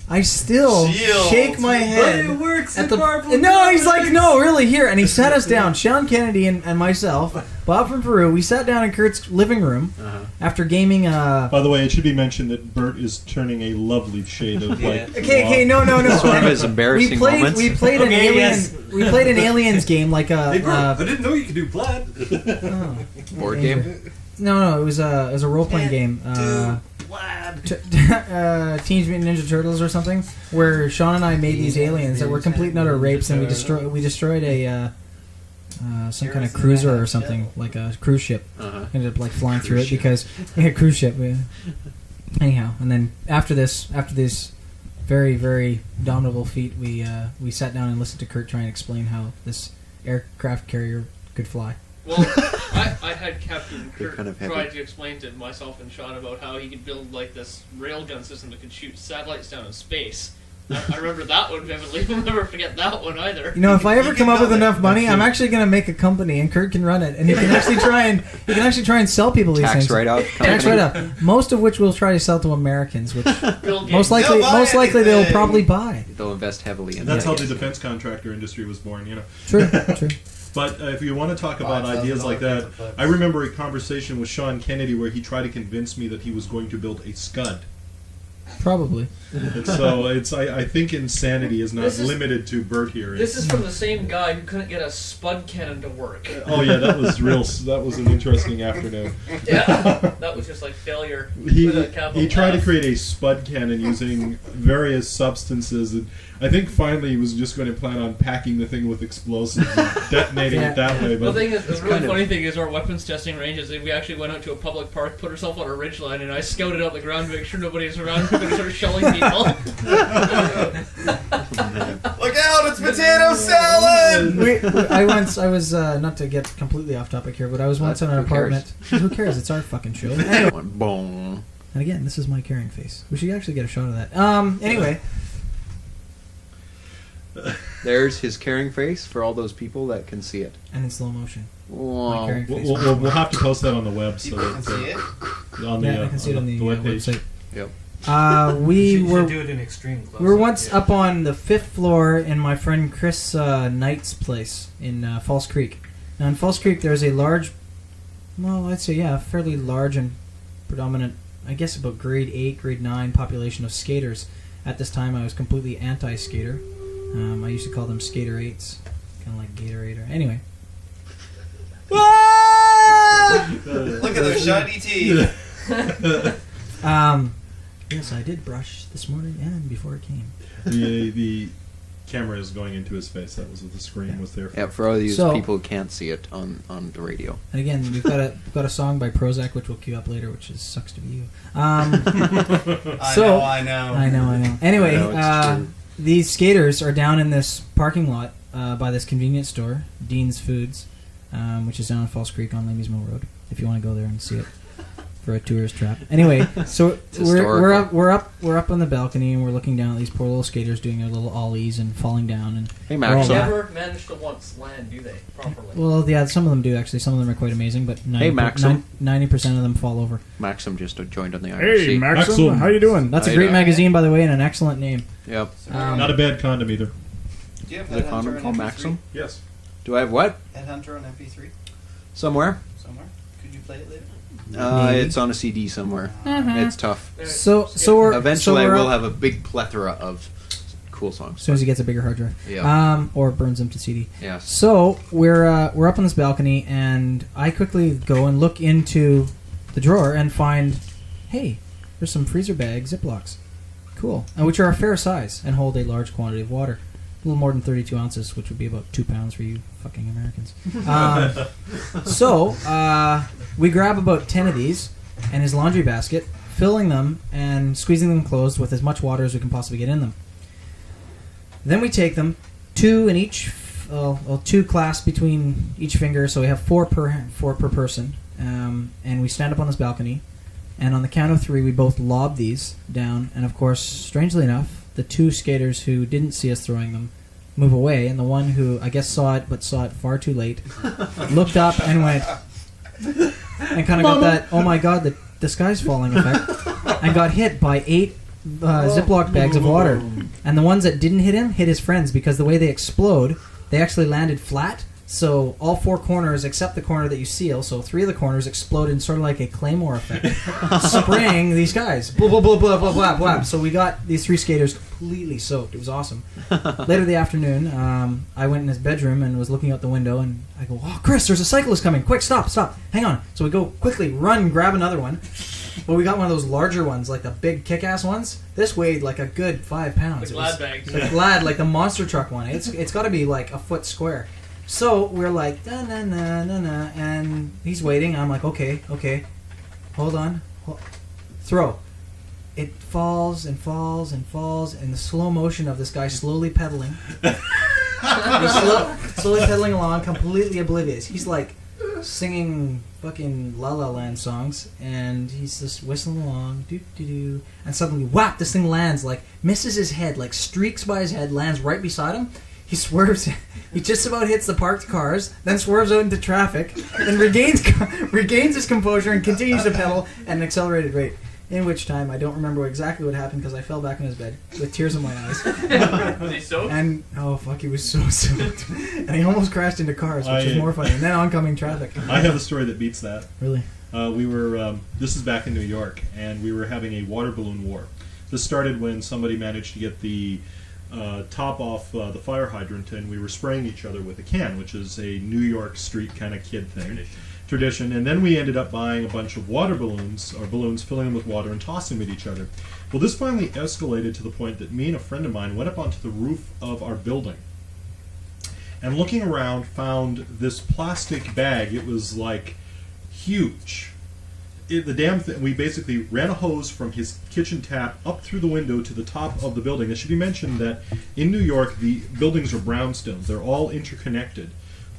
I still Shield. shake my head. But it works at in the. Marvel No, he's Comics. like, no, really, here. And he sat us down, Sean Kennedy and myself, Bob from Peru. We sat down in Kurt's living room after gaming. By the way, it should be mentioned that Bert is turning a lovely shade of like. Okay, no. That's one of his embarrassing moments. We played an Okay, alien. yes. We played an aliens game like Hey, Bert, a. I didn't know you could do plaid. Board game? No, it was a role playing game. Teenage Mutant Ninja Turtles or something, where Sean and I made these aliens that were complete and utter rapes, and we destroyed a some kind of cruiser or something, like a cruise ship. Ended up like flying through it because cruise ship. Anyhow, and then after this very, very dominable feat, we sat down and listened to Kurt try and explain how this aircraft carrier could fly. Well, I had Captain Kirk kind of heavy. try to explain to myself and Sean about how he could build like this railgun system that could shoot satellites down in space. I remember that one vividly. I'll never forget that one either. You know, if I ever come up with enough money, I'm actually going to make a company, and Kurt can run it, and he can actually try and sell people these Tax things. write-off Tax company. write-off. Most of which we'll try to sell to Americans, which Bill Gates. most likely they'll probably buy. They'll invest heavily in And that's that. how the defense contractor industry was born, you know. True. But if you want to talk about ideas like that, I remember a conversation with Sean Kennedy where he tried to convince me that he was going to build a Scud. Probably. And so I think insanity is not This is- limited to Bert here. This is from the same guy who couldn't get a spud cannon to work. Oh yeah, that was real. That was an interesting afternoon. Yeah, that was just like failure. He with a capital tried to F. create a spud cannon using various substances, and I think finally he was just going to plan on packing the thing with explosives and detonating it that way. The But thing is, the really funny thing is our weapons testing range is that we actually went out to a public park, put ourselves on a ridge line, and I scouted out the ground to make sure nobody's around. We're going to start shelling people. Look out! It's potato salad. I was not to get completely off topic here, but I was once in an Who cares? apartment. Who cares? It's our fucking show. Anyway. Boom. And again, this is my carrying face. We should actually get a shot of that. Anyway. There's his caring face for all those people that can see it. And in slow motion. Wow. My carrying face. we'll have to post that on the web so People that can see it. on the I can see it on the webpage. website. Yep. We should were do it in extreme close we were once up on the 5th floor in my friend Chris Knight's place in False Creek. Now in False Creek there's a large, well I'd say fairly large and predominant, I guess about grade 8, grade 9 population of skaters. At this time I was completely anti-skater. I used to call them Skater 8s, kind of like Gatorade or anyway. Look at those shiny teeth. Yes, I did brush this morning and before it came. The camera is going into his face. That was what the screen was there for. Yeah, for all these So- people who can't see it on the radio. And again, we've got a song by Prozac, which we'll cue up later, which sucks to be you. I know. Anyway, I know, it's true. these skaters are down in this parking lot by this convenience store, Dean's Foods, which is down in Falls Creek on Lamey's Mill Road. If you want to go there and see it for a tourist trap. Anyway, so we're up on the balcony and we're looking down at these poor little skaters doing their little ollies and falling down. And Hey, we're all Max. They laugh- never manage to once land, do they? Properly. Well, yeah, some of them do actually. Some of them are quite amazing, but 90% of them fall over. Maxim just joined on the IRC. Hey, Maxim, how you doing? That's a How great you doing? magazine, by the way, and an excellent name. Yep. Not a bad condom either. Do you have Is it a Headhunter condom on called MP3? Maxim? Yes. Do I have what? Headhunter on MP3? Somewhere. Somewhere? Could you play it later? It's on a CD somewhere. It's tough. So Eventually, we're I will up- have a big plethora of cool songs. As soon as he gets a bigger hard drive, Yeah. or burns them to CD. Yes. So we're up on this balcony, and I quickly go and look into the drawer and find, hey, there's some freezer bag Ziplocs, cool, and which are a fair size and hold a large quantity of water, a little more than 32 ounces, which would be about 2 pounds for you fucking Americans. So we grab about 10 of these and his laundry basket, filling them and squeezing them closed with as much water as we can possibly get in them. Then we take them, 2 in each, 2 clasped between each finger, so we have 4 per person. And we stand up on this balcony, and on the count of 3, we both lob these down. And of course, strangely enough, the 2 skaters who didn't see us throwing them move away, and the one who I guess saw it but saw it far too late looked up and went and kind of got that oh my god the sky's falling effect, and got hit by 8 Ziploc bags of water. And the ones that didn't hit him hit his friends, because the way they explode, they actually landed flat. So all 4 corners, except the corner that you seal, so 3 of the corners exploded, sort of like a claymore effect, spraying these guys. Blah, blah, blah, blah, blah, blah, blah. So we got these 3 skaters completely soaked. It was awesome. Later in the afternoon, I went in his bedroom and was looking out the window, and I go, oh, Chris, there's a cyclist coming. Quick, stop, hang on. So we go quickly, run, grab another one. But we got one of those larger ones, like the big kick-ass ones. This weighed like a good 5 pounds. The Glad bags. The Glad, like the monster truck one. It's got to be like a foot square. So we're like, na na na na na, and he's waiting. I'm like, okay, hold on, throw. It falls and falls and falls, and the slow motion of this guy slowly pedaling. He's slowly pedaling along, completely oblivious. He's like singing fucking La La Land songs, and he's just whistling along, doo doo doo, and suddenly, whap! This thing lands, like misses his head, like streaks by his head, lands right beside him. He swerves. He just about hits the parked cars, then swerves out into traffic, then regains his composure and continues to pedal at an accelerated rate. In which time, I don't remember exactly what happened because I fell back in his bed with tears in my eyes. Was he soaked? And oh fuck, he was so soaked, and he almost crashed into cars, which is more funny. And then oncoming traffic. I have a story that beats that. Really? We were. This is back in New York, and we were having a water balloon war. This started when somebody managed to get the top off the fire hydrant, and we were spraying each other with a can, which is a New York street kind of kid thing. Tradition. And then we ended up buying a bunch of water balloons, or balloons, filling them with water and tossing them at each other. Well, this finally escalated to the point that me and a friend of mine went up onto the roof of our building, and looking around found this plastic bag. It was like huge. The damn thing, we basically ran a hose from his kitchen tap up through the window to the top of the building. It should be mentioned that in New York, the buildings are brownstones. They're all interconnected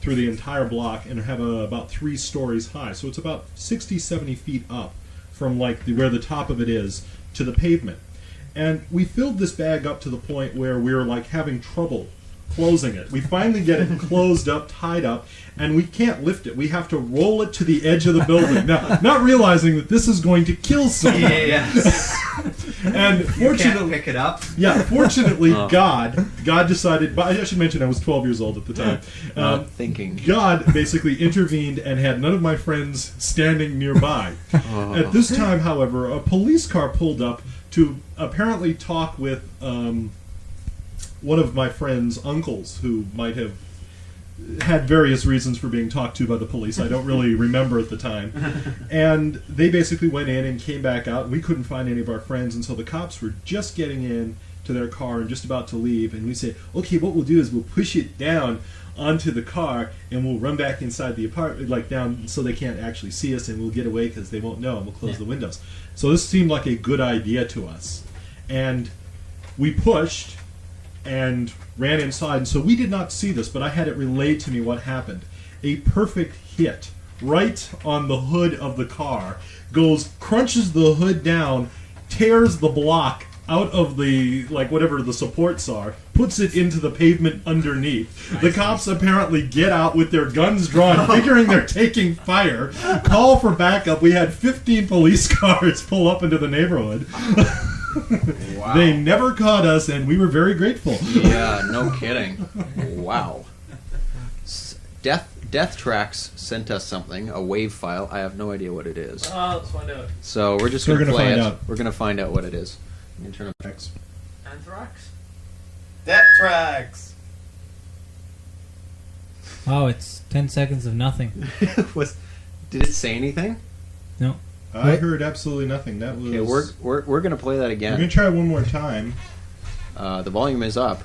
through the entire block and have about 3 stories high. So it's about 60, 70 feet up from like where the top of it is to the pavement. And we filled this bag up to the point where we were like having trouble closing it. We finally get it closed up, tied up, and we can't lift it. We have to roll it to the edge of the building. Now, not realizing that this is going to kill someone. Yes. And fortunately, you can't pick it up. Yeah, fortunately, God decided. But I should mention I was 12 years old at the time. Thinking. God basically intervened and had none of my friends standing nearby. At this time, however, a police car pulled up to apparently talk with one of my friend's uncles, who might have had various reasons for being talked to by the police. I don't really remember at the time. And they basically went in and came back out. We couldn't find any of our friends, and so the cops were just getting in to their car and just about to leave, and we say, okay, what we'll do is we'll push it down onto the car, and we'll run back inside the apartment, like down, so they can't actually see us, and we'll get away because they won't know, and we'll close the windows. So this seemed like a good idea to us, and we pushed and ran inside, and so we did not see this, but I had it relayed to me what happened. A perfect hit right on the hood of the car, crunches the hood down, tears the block out of the, like, whatever the supports are, puts it into the pavement underneath. Nice. The cops apparently get out with their guns drawn, figuring they're taking fire, call for backup. We had 15 police cars pull up into the neighborhood. Wow. They never caught us, and we were very grateful. Yeah, no kidding. Wow. Death Tracks sent us something, a wave file. I have no idea what it is. Let's find out. So we're just going to play it. We're going to find out what it is. I'm turn up X. Anthrax? Death Tracks. Wow, it's 10 seconds of nothing. Did it say anything? No. I heard absolutely nothing. That was. Okay, we're going to play that again. We're going to try one more time. The volume is up.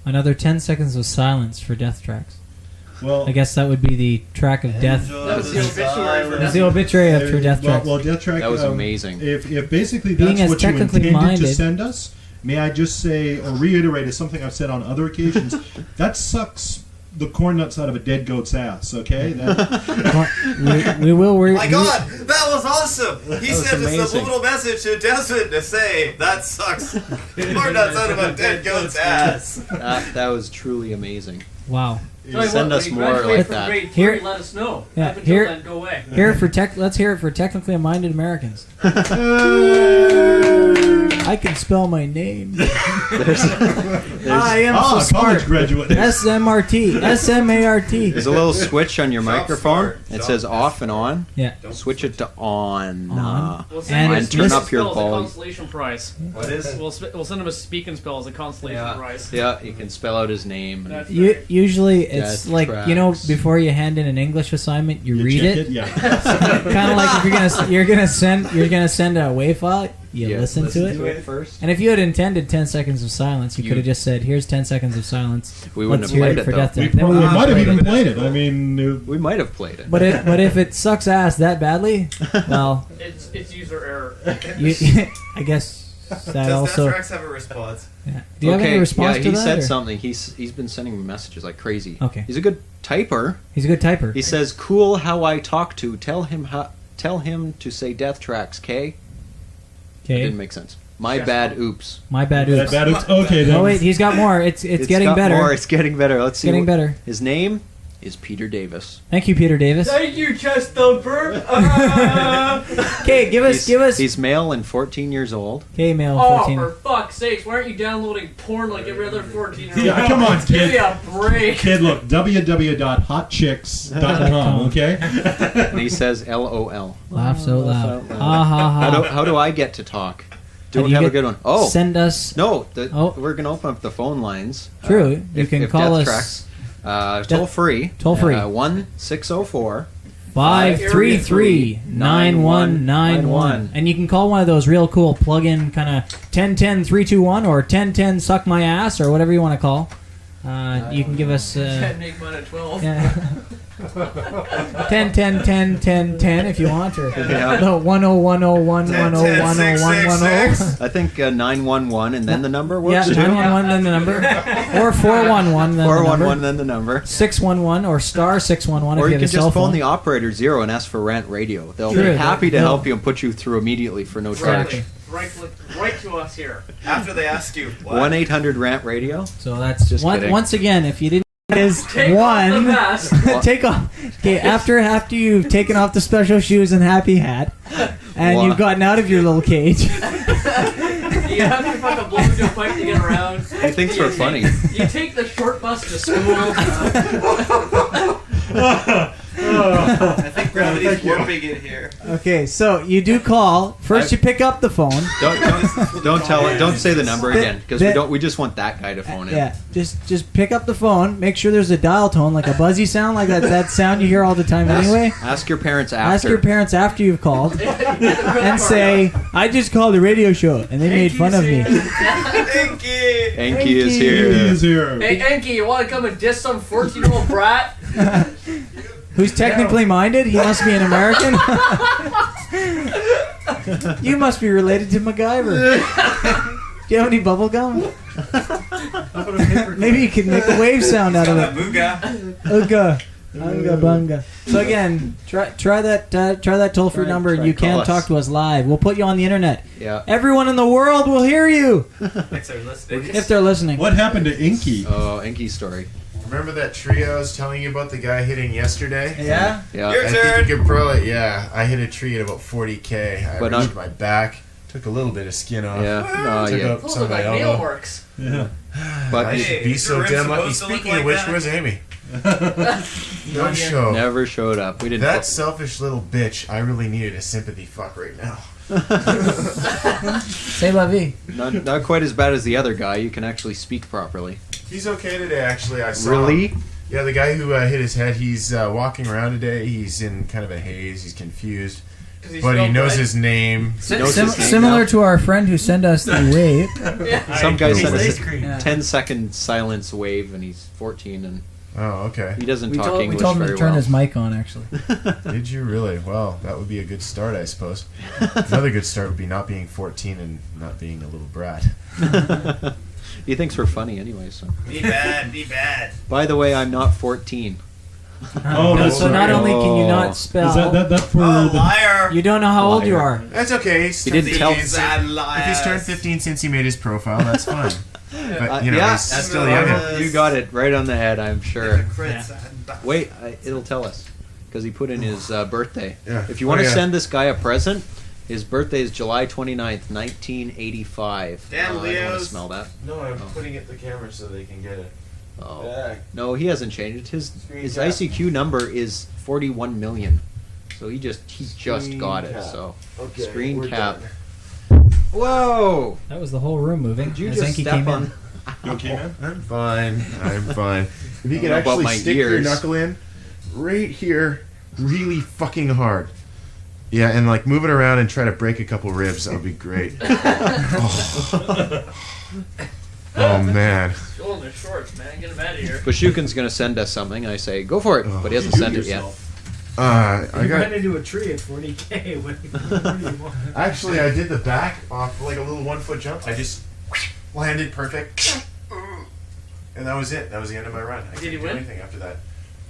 Another 10 seconds of silence for Death Tracks. Well, I guess that would be the track of death. That was the obituary for That's the obituary for Death Tracks. Well, Death Track. That was amazing. If basically Being that's as what you technically intended minded, to send us, may I just say or reiterate as something I've said on other occasions? That sucks the corn nuts out of a dead goat's ass. Okay. we will. My God, that was awesome. He sent us a little message to Desmond to say that sucks corn nuts out of a dead goat's ass. That was truly amazing. Wow. Send us more like that. Here, let us know. Yeah, Up until then, go away. Let's hear it for technically minded Americans. I can spell my name. I am so smart. College graduate. SMRT. SMART. There's a little switch on your microphone. It says off and on. Yeah. Switch it to on. We'll send and turn up your volume. volume. Consolation prize. What is? We'll send him a speak and spell as a consolation prize. Yeah, you can spell out his name. Usually it's Death like Tracks. You know, before you hand in an English assignment, you read check it. Yeah. Kind of like if you're gonna send a WAV file, you listen to it first. And if you had intended 10 seconds of silence, you could have just said, "Here's 10 seconds of silence." We wouldn't Let's have played hear it for though. Death We Tracks. Then we might have even it. played it. I mean, we might have played it. But if it sucks ass that badly, well, it's user error. I guess that Does also. Death Tracks have a response? Yeah. Do you have any response to he that? said or? something. He's been sending me messages like crazy. Okay. He's a good typer. He's a good typer. He says, "Cool how I talk to. Tell him to say Death Tracks, K." That didn't make sense. My bad. Oops. My bad. Oops. bad oops. Okay. Then. Oh wait, he's got more. It's getting got better. More. It's getting better. Let's see. Getting better. His name is Peter Davis. Thank you, Peter Davis. Thank you, chest thumper. Okay, give us. He's male and 14 years old. Okay, male, Oh, 14. for fuck's sakes! Why aren't you downloading porn like every other 14-year-old? Yeah, come on, Give kid. me a break. Kid, look, www.hotchicks.com, okay? And he says LOL. Laugh so loud. Ha ha ha. How do I get to talk? How Don't do you have a get- good one. Oh, send us. No, we're going to open up the phone lines. True. You can call Death us. Tracks, toll free. Toll free. 1-604. 533-9191. And you can call one of those real cool plug-in kind of 1010-321 or 1010 suck my ass or whatever you want to call. You can give us 10 make mine at 12. Yeah. 10 if you want, or Yeah. no 10-10-10-10-10-10-10-10. I think 911 and then the number works Yeah, too. 911 then the number, or 411 then 411 then the number. 611 or star 611 Or if you you can have a cell just phone phone. the operator 0 and ask for Rant Radio. They'll True. be happy to They'll- help you and put you through immediately for no charge. Right to us here. After they ask you what? 1-800-RANT Radio. So that's Just kidding. once again, if you didn't. Is Take one off the mask. take off. Okay, after you've taken off the special shoes and happy hat, and One. you've gotten out of your little cage. You have to fucking blow into a pipe to get around. He thinks we're funny. You take the short bus to school. I think we're having Somebody's warping it here. Okay, so you do call. First, you pick up the phone. Don't tell it. Don't say the number again because we don't. We just want that guy to phone in. Yeah, just pick up the phone. Make sure there's a dial tone, like a buzzy sound, like that sound you hear all the time anyway. Ask your parents after. Ask your parents after you've called, and say, "I just called the radio show, and they made fun of me." Enki is here. Hey, Enki, you want to come and diss some 14-year-old brat? Who's technically minded? He must be an American. You must be related to MacGyver. Do you have any bubble gum? Maybe you could make a wave sound out of it. Ooga. Unga bunga. So again, try that toll-free number, and you can talk to us live. We'll put you on the internet. Yeah. Everyone in the world will hear you. If they're listening. What happened to Enki? Oh, Enki's story. Remember that tree I was telling you about, the guy hitting yesterday? Yeah? Yeah. I think you could probably, I hit a tree at about 40k. I But reached my back, took a little bit of skin off. Yeah. Took out some of my elbow. Nailworks. Yeah. But I Hey, should be is so your rib damn lucky. supposed to look Speaking like of which, that? where's Amy? No show. Never showed up. We didn't. That selfish little bitch. I really needed a sympathy fuck right now. Say la vie. Not quite as bad as the other guy. You can actually speak properly. He's okay today, actually. I saw Really? him. Yeah, the guy who hit his head, he's walking around today. He's in kind of a haze. He's confused. But he knows his name. Similar to our friend who sent us the wave. Some guy sent us a 10-second silence wave, and he's 14, and okay. He doesn't talk English We told him very to turn well. his mic on, actually. Did you really? Well, that would be a good start, I suppose. Another good start would be not being 14 and not being a little brat. He thinks we're funny anyway, so. Be bad, be bad. By the way, I'm not 14. Oh, that's so not only can you not spell, Is that for liar. you don't know how old you are. That's okay. He didn't tell. If he's turned 15 since he made his profile, that's fine. But, you know, yeah, he's still young. You got it right on the head, I'm sure. Yeah. Wait, it'll tell us because he put in his birthday. Yeah. If you want to yeah. send this guy a present, his birthday is July 29th, 1985. Damn, I don't want to Leo's. smell that. No, I'm putting it the camera so they can get it. Oh. Yeah. No, he hasn't changed. His cap. ICQ number is 41 million. So he just got it. cap. So Okay, screen we're cap. done. Whoa! That was the whole room moving. Did you as just Enki step came on? in. You okay, man? I'm fine. I'm fine. If you I can don't know about actually my stick your ears. knuckle in right here, really fucking hard. Yeah, and like move it around and try to break a couple ribs. That would be great. Oh man. Showing their shorts, man. Get him out of here. Bashukin's going to send us something. I say, go for it. But he hasn't sent it yet. I You got. ran into a tree at 40k. What do you want? Actually, I did the back off like a little 1 foot jump. I just landed perfect, and that was it. That was the end of my run. I Did didn't you do win? anything after that.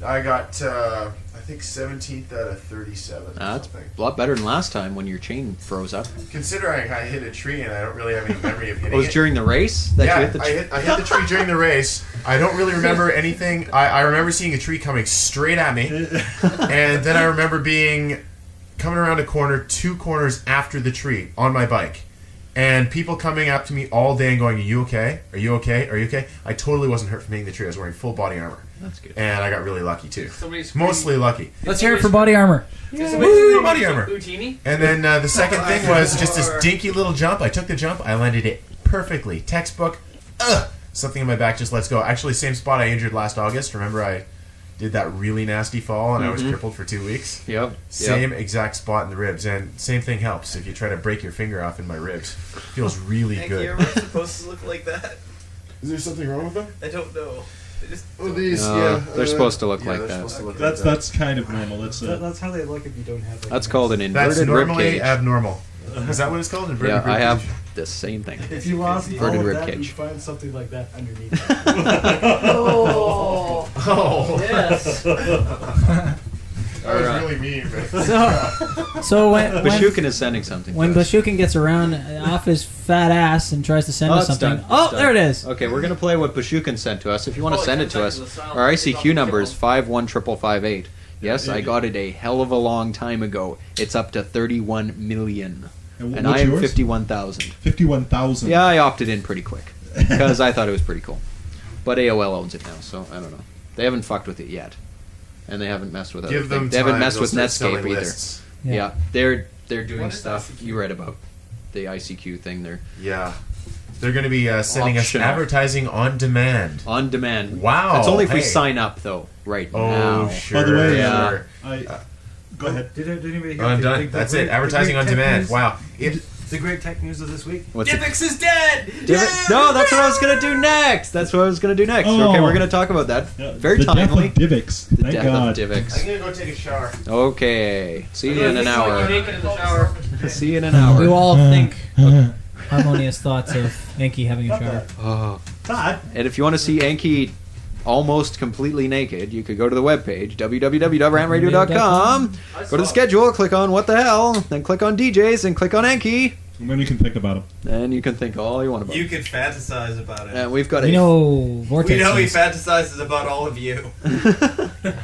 I got, I think 17th out of 37. That's something. a lot better than last time when your chain froze up. Considering I hit a tree and I don't really have any memory of hitting It was it. during the race that Yeah, you hit the tree? I hit the tree during the race. I don't really remember anything. I remember seeing a tree coming straight at me, and then I remember coming around a corner, 2 corners after the tree on my bike, and people coming up to me all day and going, "Are you okay? Are you okay? Are you okay?" I totally wasn't hurt from hitting the tree. I was wearing full body armor. That's good. And I got really lucky too. Somebody's Mostly lucky. Let's hear it for body armor. Woo, body armor. Utini? And then the second thing was just this dinky little jump. I took the jump. I landed it perfectly. Textbook. Something in my back just lets go. Actually, same spot I injured last August. Remember I did that really nasty fall and I was crippled for 2 weeks? Yep. Same exact spot in the ribs. And same thing helps if you try to break your finger off in my ribs. Feels really Thank good. you. Are supposed to look like that? Is there something wrong with them? I don't know. They just these, they're supposed to look like they're that. supposed to look That's like that's kind of normal. That's how they look if you don't have. Like, That's called an That's inverted rib normally cage. abnormal. Is that what it's called? Inverted Yeah, rib I cage? have the same thing. If you lost all Inverted of rib that, cage. you'd find something like that underneath. Oh. Yes. That was really mean, man. So when Bashukin is sending something. when to us. Bashukin gets around off his fat ass and tries to send us it's something, done. oh, It's done. there it is. Okay, we're gonna play what Bashukin sent to us. If you want to Oh, send it it to comes us, back to the sound. our It's ICQ off number the is 5155558. Yes, I got it a hell of a long time ago. It's up to 31 million, and I what's am yours? 51,000. 51,000. Yeah, I opted in pretty quick because I thought it was pretty cool. But AOL owns it now, so I don't know. They haven't fucked with it yet. and they haven't messed with Give other them things. They haven't time, messed they'll with start Netscape selling either. lists. Yeah, they're doing What is stuff ICQ? you read about. The ICQ thing there. Yeah. They're going to be sending Optional. us advertising on demand. On demand. Wow. That's only if we hey. sign up, though, right Oh, now. sure. By the way, yeah. Go ahead. Did anybody hear I'm the- done. the That's great- it. Advertising the on great tech demand. news? Wow. The great tech news of this week. What's it? Divix is dead! No, that's what I was going to do next. That's what I was going to do next. Oh. Okay, we're going to talk about that. Very the timely. death of Divix. The Thank death God. of Divix. I'm going to go take a shower. Okay. See you in an hour. Naked in the shower. See you in an hour. We all think harmonious thoughts of Enki having a shower. Oh. And if you want to see Enki almost completely naked, you could go to the webpage, www.rantradio.com. Go to the schedule, click on What the Hell, then click on DJs, and click on Enki. And then you can think about him. And you can think all you want about You it. can fantasize about it. And we've got We know Vortex. We know he is- fantasizes about all of you.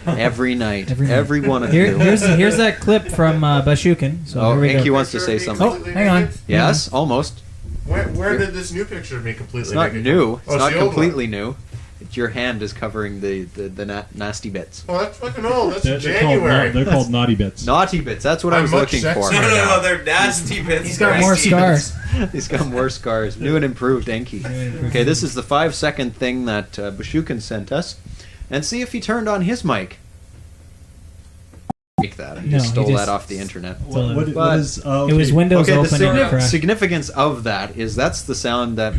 every night. Every night. Every one of Here- you. here's that clip from Bashukin. So Oh, here we Enki go. wants to say something. Oh, hang on. Yes, almost. Where did this new picture of me completely It's not naked new. come? It's Oh, not the old completely new. Your hand is covering the nasty bits. one. Oh, that's fucking old. That's They're January. called naughty bits. Naughty bits. That's what I I'm was much looking for. No, they're nasty bits. He's got more Nasty scars. He's got more scars. New and improved Enki. Okay, this is the 5-second thing that Bashukin sent us. And see if he turned on his mic. Make that. I No, just he stole just- that off the internet. What But- is? It was Windows Okay, open and the crashed. significance of that is that's the sound that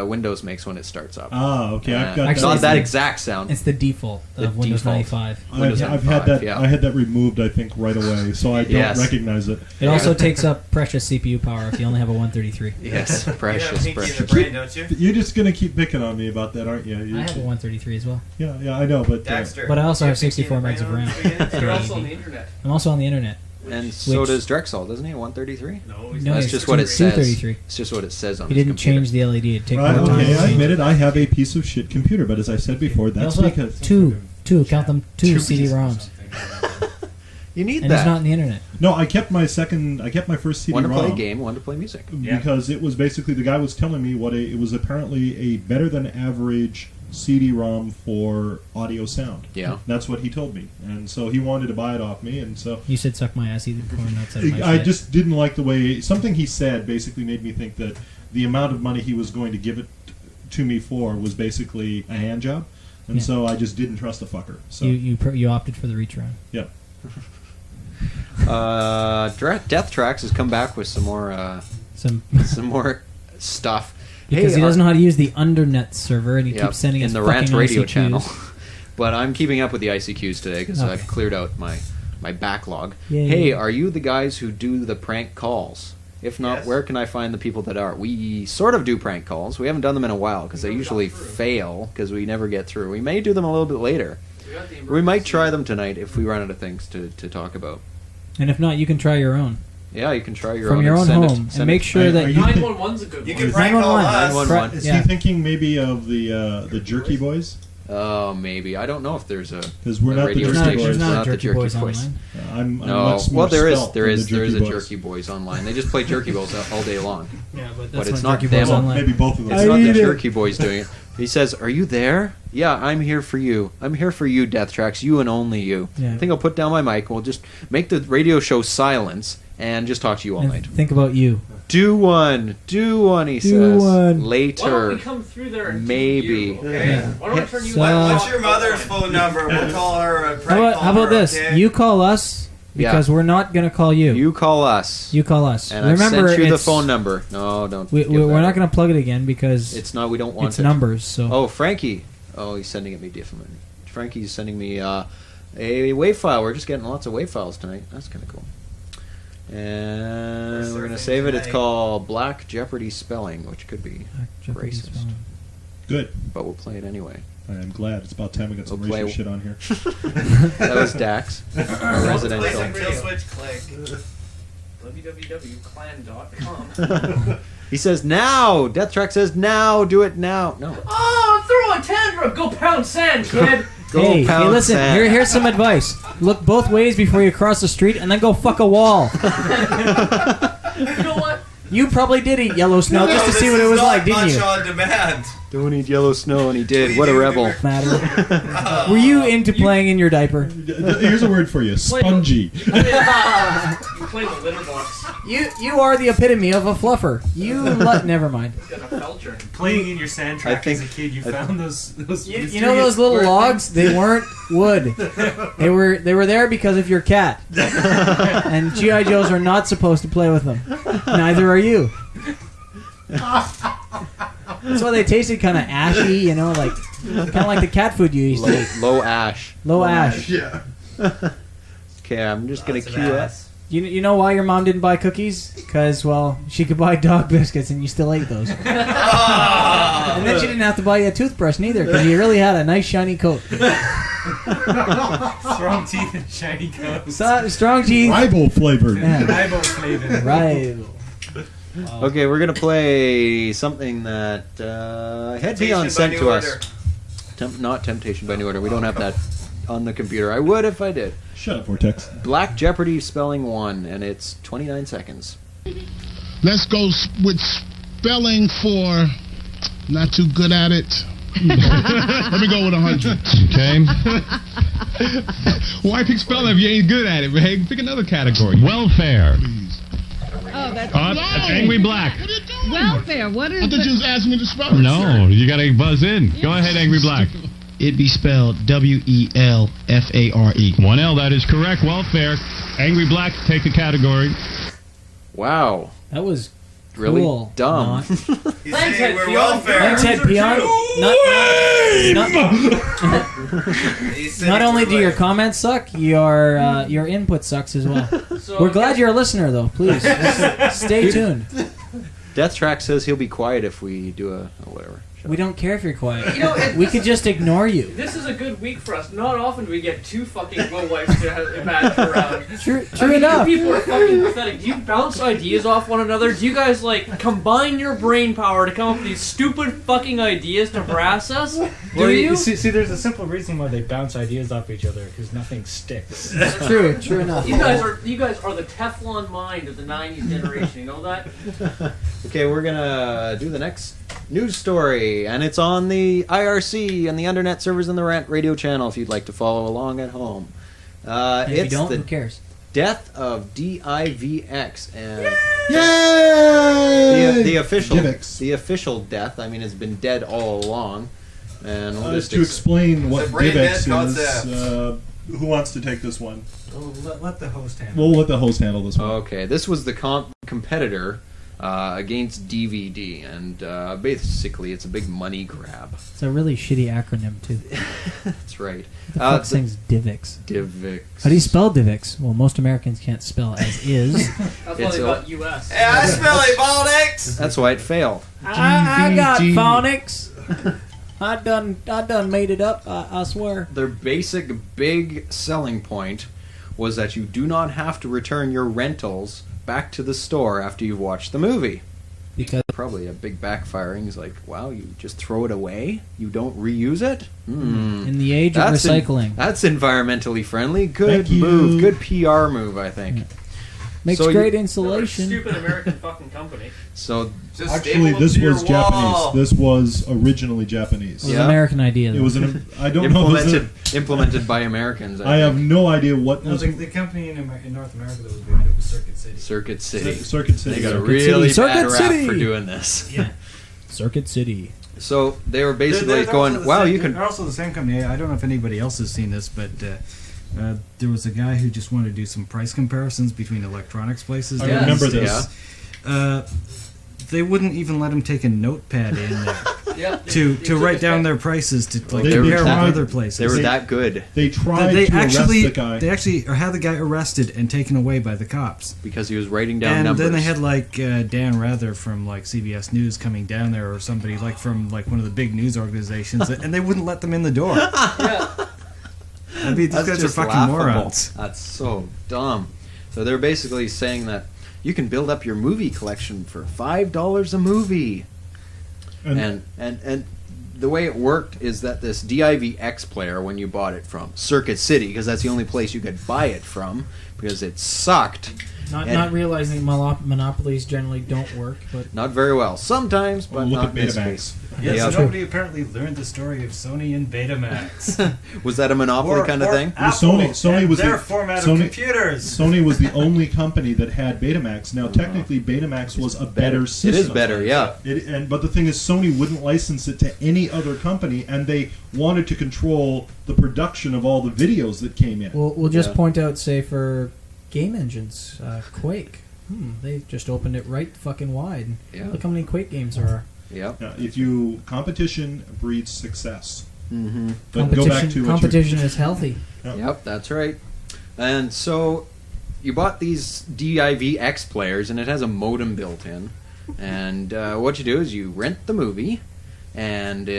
Windows makes when it starts up. Ah, okay. I've got Actually, not it's that the- exact sound. It's the default The of Windows default. 95. Windows I've had 95, that. yeah. I had that removed. I think right away, so I don't Yes. recognize it. It also takes up precious CPU power if you only have a 133. Yes, You have precious, Pinky in the precious. brain, don't you? You're just gonna keep picking on me about that, aren't you? I have a 133 as well. Yeah, I know, but Dexter. But I also You have Pinky in 64 the megs of brain RAM. You're also on the internet. I'm also on the internet. And so Which- does Drexoll, doesn't he? 133? No, No, That's it's just what it says. 233. It's just what it says on He his didn't computer. change the LED. It'd take Right, more time. okay, to I change admit it. it. I have a piece of shit computer, but as I said before, You that's also have because two, count them, two CD-ROMs. You need And that. it's not on the internet. No, I kept my first CD-ROM. One to play a game, one to play music. Because it was basically the guy was telling me it was apparently a better than average CD-ROM for audio sound. Yeah. That's what he told me, and so he wanted to buy it off me, and so You said suck my ass, eat the corn outside of my I shit. just didn't like the way something he said basically made me think that the amount of money he was going to give it to me for was basically a hand job, and Yeah. so I just didn't trust the fucker. So You opted for the reach around. Yep. Death Tracks has come back with some more Some more stuff. Because he doesn't know how to use the undernet server, and he Yep, keeps sending us in the fucking Rant Radio ICQs. channel. But I'm keeping up with the ICQs today because Okay. I've cleared out my backlog. Yay. Hey, are you the guys who do the prank calls? If not, Yes. where can I find the people that are? We sort of do prank calls. We haven't done them in a while because they usually fail because we never get through. We may do them a little bit later. We might try them tonight if we run out of things to talk about. And if not, you can try your own. Yeah, you can try your From own your and own send home, it. and make sure that 911's a good one. You can prank call 911. us. Is Yeah. he thinking maybe of the Jerky Boys? Oh, maybe. I don't know if there's a 'Cause we're a not the radio Jerky station. Boys. There's We're not not the Jerky Jerky Boys Boys. online. I'm No, much more well, there is svelte there than is the there is a Jerky Jerky Boys. Boys online. They just play Jerky Boys all day long. Yeah, but But that's it's not not Jerky them. Boys online. Maybe both of them. It's I not the need it. Jerky Boys doing it. He says, "Are you there? Yeah, I'm here for you. I'm here for you, Death Tracks. You and only you. Yeah. I think I'll put down my mic. We'll just make the radio show silence and just talk to you all And night. think about you. Do one. He Do says. one. Why don't Later. we come through there and Maybe. do you, okay? Why don't we turn you So- What's your mother's phone number? We'll call her a prank How about caller, this? okay? You call us because we're not going to call you. You call us. You call us. And Remember, I've sent you the it's- phone number. No, don't. We, give we're that not out. going to plug it again because It's not. We don't want it's it. numbers. So Oh, Frankie. Oh, he's sending it me different. Frankie's sending me a WAV file. We're just getting lots of WAV files tonight. That's kind of cool. And we're going to save it. It's called Black Jeopardy Spelling, which could be Jeopardy racist. spelling. Good. But we'll play it anyway. I'm glad. It's about time we got some We'll play- racial shit on here. That was Dax. Residential. Kill switch click. www.clan.com. He says now. Death Track says now. Do it now. No. Oh, throw a tantrum! Go pound sand, kid! Go hey, pound listen. sand. Here's some advice. Look both ways before you cross the street, and then go fuck a wall. You know what? You probably did eat yellow snow just to see what it was like, didn't you? On demand. Don't eat yellow snow, and he did. What a rebel. Were you into playing in your diaper? Here's a word for you: spongy. You play the litter box. You are the epitome of a fluffer. Never mind. Playing in your sand track as a kid, you found those You know those little logs? They weren't wood. They were there because of your cat. And G.I. Joes are not supposed to play with them. Neither are you. That's why they tasted kind of ashy, you know, like kind of like the cat food you used to eat. Low ash. Low ash. Yeah. Okay, I'm just gonna cue up. You know why your mom didn't buy cookies? Because, well, she could buy dog biscuits and you still ate those. And then she didn't have to buy you a toothbrush neither because you really had a nice shiny coat. Strong teeth and shiny coat. Strong teeth. Ribble flavored. Yeah. Ribble flavored. Ribble. Okay, we're gonna play something that Head Beyond sent to us. Not Temptation by New Order. We don't have that on the computer. I would if I did. Shut up, Vortex. Black Jeopardy Spelling 1, and it's 29 seconds. Let's go with spelling for not too good at it. Let me go with 100. Okay. Why pick spelling if you ain't good at it, man? Pick another category. Welfare. Oh, that's That's Angry Black. welfare. What is I thought it? you was asking me to spell it. No, you gotta buzz in. Go ahead, Angry Black. It'd be spelled WELFARE. One L, that is correct. Welfare. Angry Black, take the category. Wow. That was really cool. dumb. Thanks, Head Peon. Welfare. Thanks, Head Peon. Not only do your comments suck, your input sucks as well. So We're glad you're a listener, though. Please stay tuned. Death Track says he'll be quiet if we do a whatever. We don't care if you're quiet. You know, we could just ignore you. This is a good week for us. Not often do we get two fucking lowlifes to badge around. True You enough. people are fucking pathetic. Do you bounce ideas off one another? Do you guys, like, combine your brain power to come up with these stupid fucking ideas to harass us? Do you? See, there's a simple reason why they bounce ideas off each other, because nothing sticks. True enough. You guys are the Teflon mind of the 90s generation. You know that? Okay, we're gonna do the next news story, and it's on the IRC and the Undernet servers and the Rant Radio channel if you'd like to follow along at home. If It's you don't, the who cares? death of DIVX, and Yay! the official Divx. death. I mean, has been dead all along. And we'll just To explain what It's a brain DivX dead concept. is, who wants to take this one? Let the host handle. We'll let the host handle this one. Okay, this was the competitor against DVD, and basically it's a big money grab. It's a really shitty acronym, too. That's right. The fuck sings DivX? DivX. How do you spell DivX? Well, most Americans can't spell as is. That's why they got US. Yeah, I smell it, Baldex. That's why it failed. I got phonics. I done made it up. I swear. Their basic big selling point was that you do not have to return your rentals back to the store after you've watched the movie. Because probably a big backfiring is like, wow, you just throw it away? You don't reuse it? In the age of recycling. That's environmentally friendly. Good Thank you. move. Good PR move, I think. Makes So great you- insulation. Stupid American fucking company. So Just Actually, staple this them to was your wall. Japanese. This was originally Japanese. It was an American idea. It though. was an. I don't know. If it was implemented by Americans. I have no idea what No, was. the company in North America that was doing it was Circuit City. Circuit City. Circuit City. They got a Circuit really City. bad Circuit rap City. for doing this. Yeah. Circuit City. So they were basically There's going, also the wow, same- you can... They're also the same company. I don't know if anybody else has seen this, but there was a guy who just wanted to do some price comparisons between electronics places. I down remember in the this. States. They wouldn't even let him take a notepad in there Yep. to write down their prices to like They were compare with that- other places. They were that good. They tried They to actually, arrest the guy. They actually had the guy arrested and taken away by the cops. Because he was writing down And numbers. then they had like Dan Rather from like CBS News coming down there, or somebody like from like one of the big news organizations, and they wouldn't let them in the door. Yeah. I mean, these That's guys are just fucking laughable. morons. That's so dumb. So they're basically saying that you can build up your movie collection for $5 a movie. And the way it worked is that this DIVX player, when you bought it from Circuit City, because that's the only place you could buy it from, because it sucked. Not realizing monopolies generally don't work, but Not very well. Sometimes, but look not at in this Betamax. case. Yes, Yeah. nobody apparently learned the story of Sony and Betamax. Was that a monopoly kind of thing? Apple Sony and was their the format Sony, of computers. Sony was the only company that had Betamax. Now, technically, Betamax was a better system. It is better, yeah. But the thing is, Sony wouldn't license it to any other company, and they wanted to control the production of all the videos that came in. we'll just point out, say, for game engines, Quake. They just opened it right fucking wide. Yeah. Look how many Quake games there are. Yep. Competition breeds success. Mm-hmm. But go back to competition is healthy. Yep, that's right. And so you bought these DivX players, and it has a modem built in. And what you do is you rent the movie, and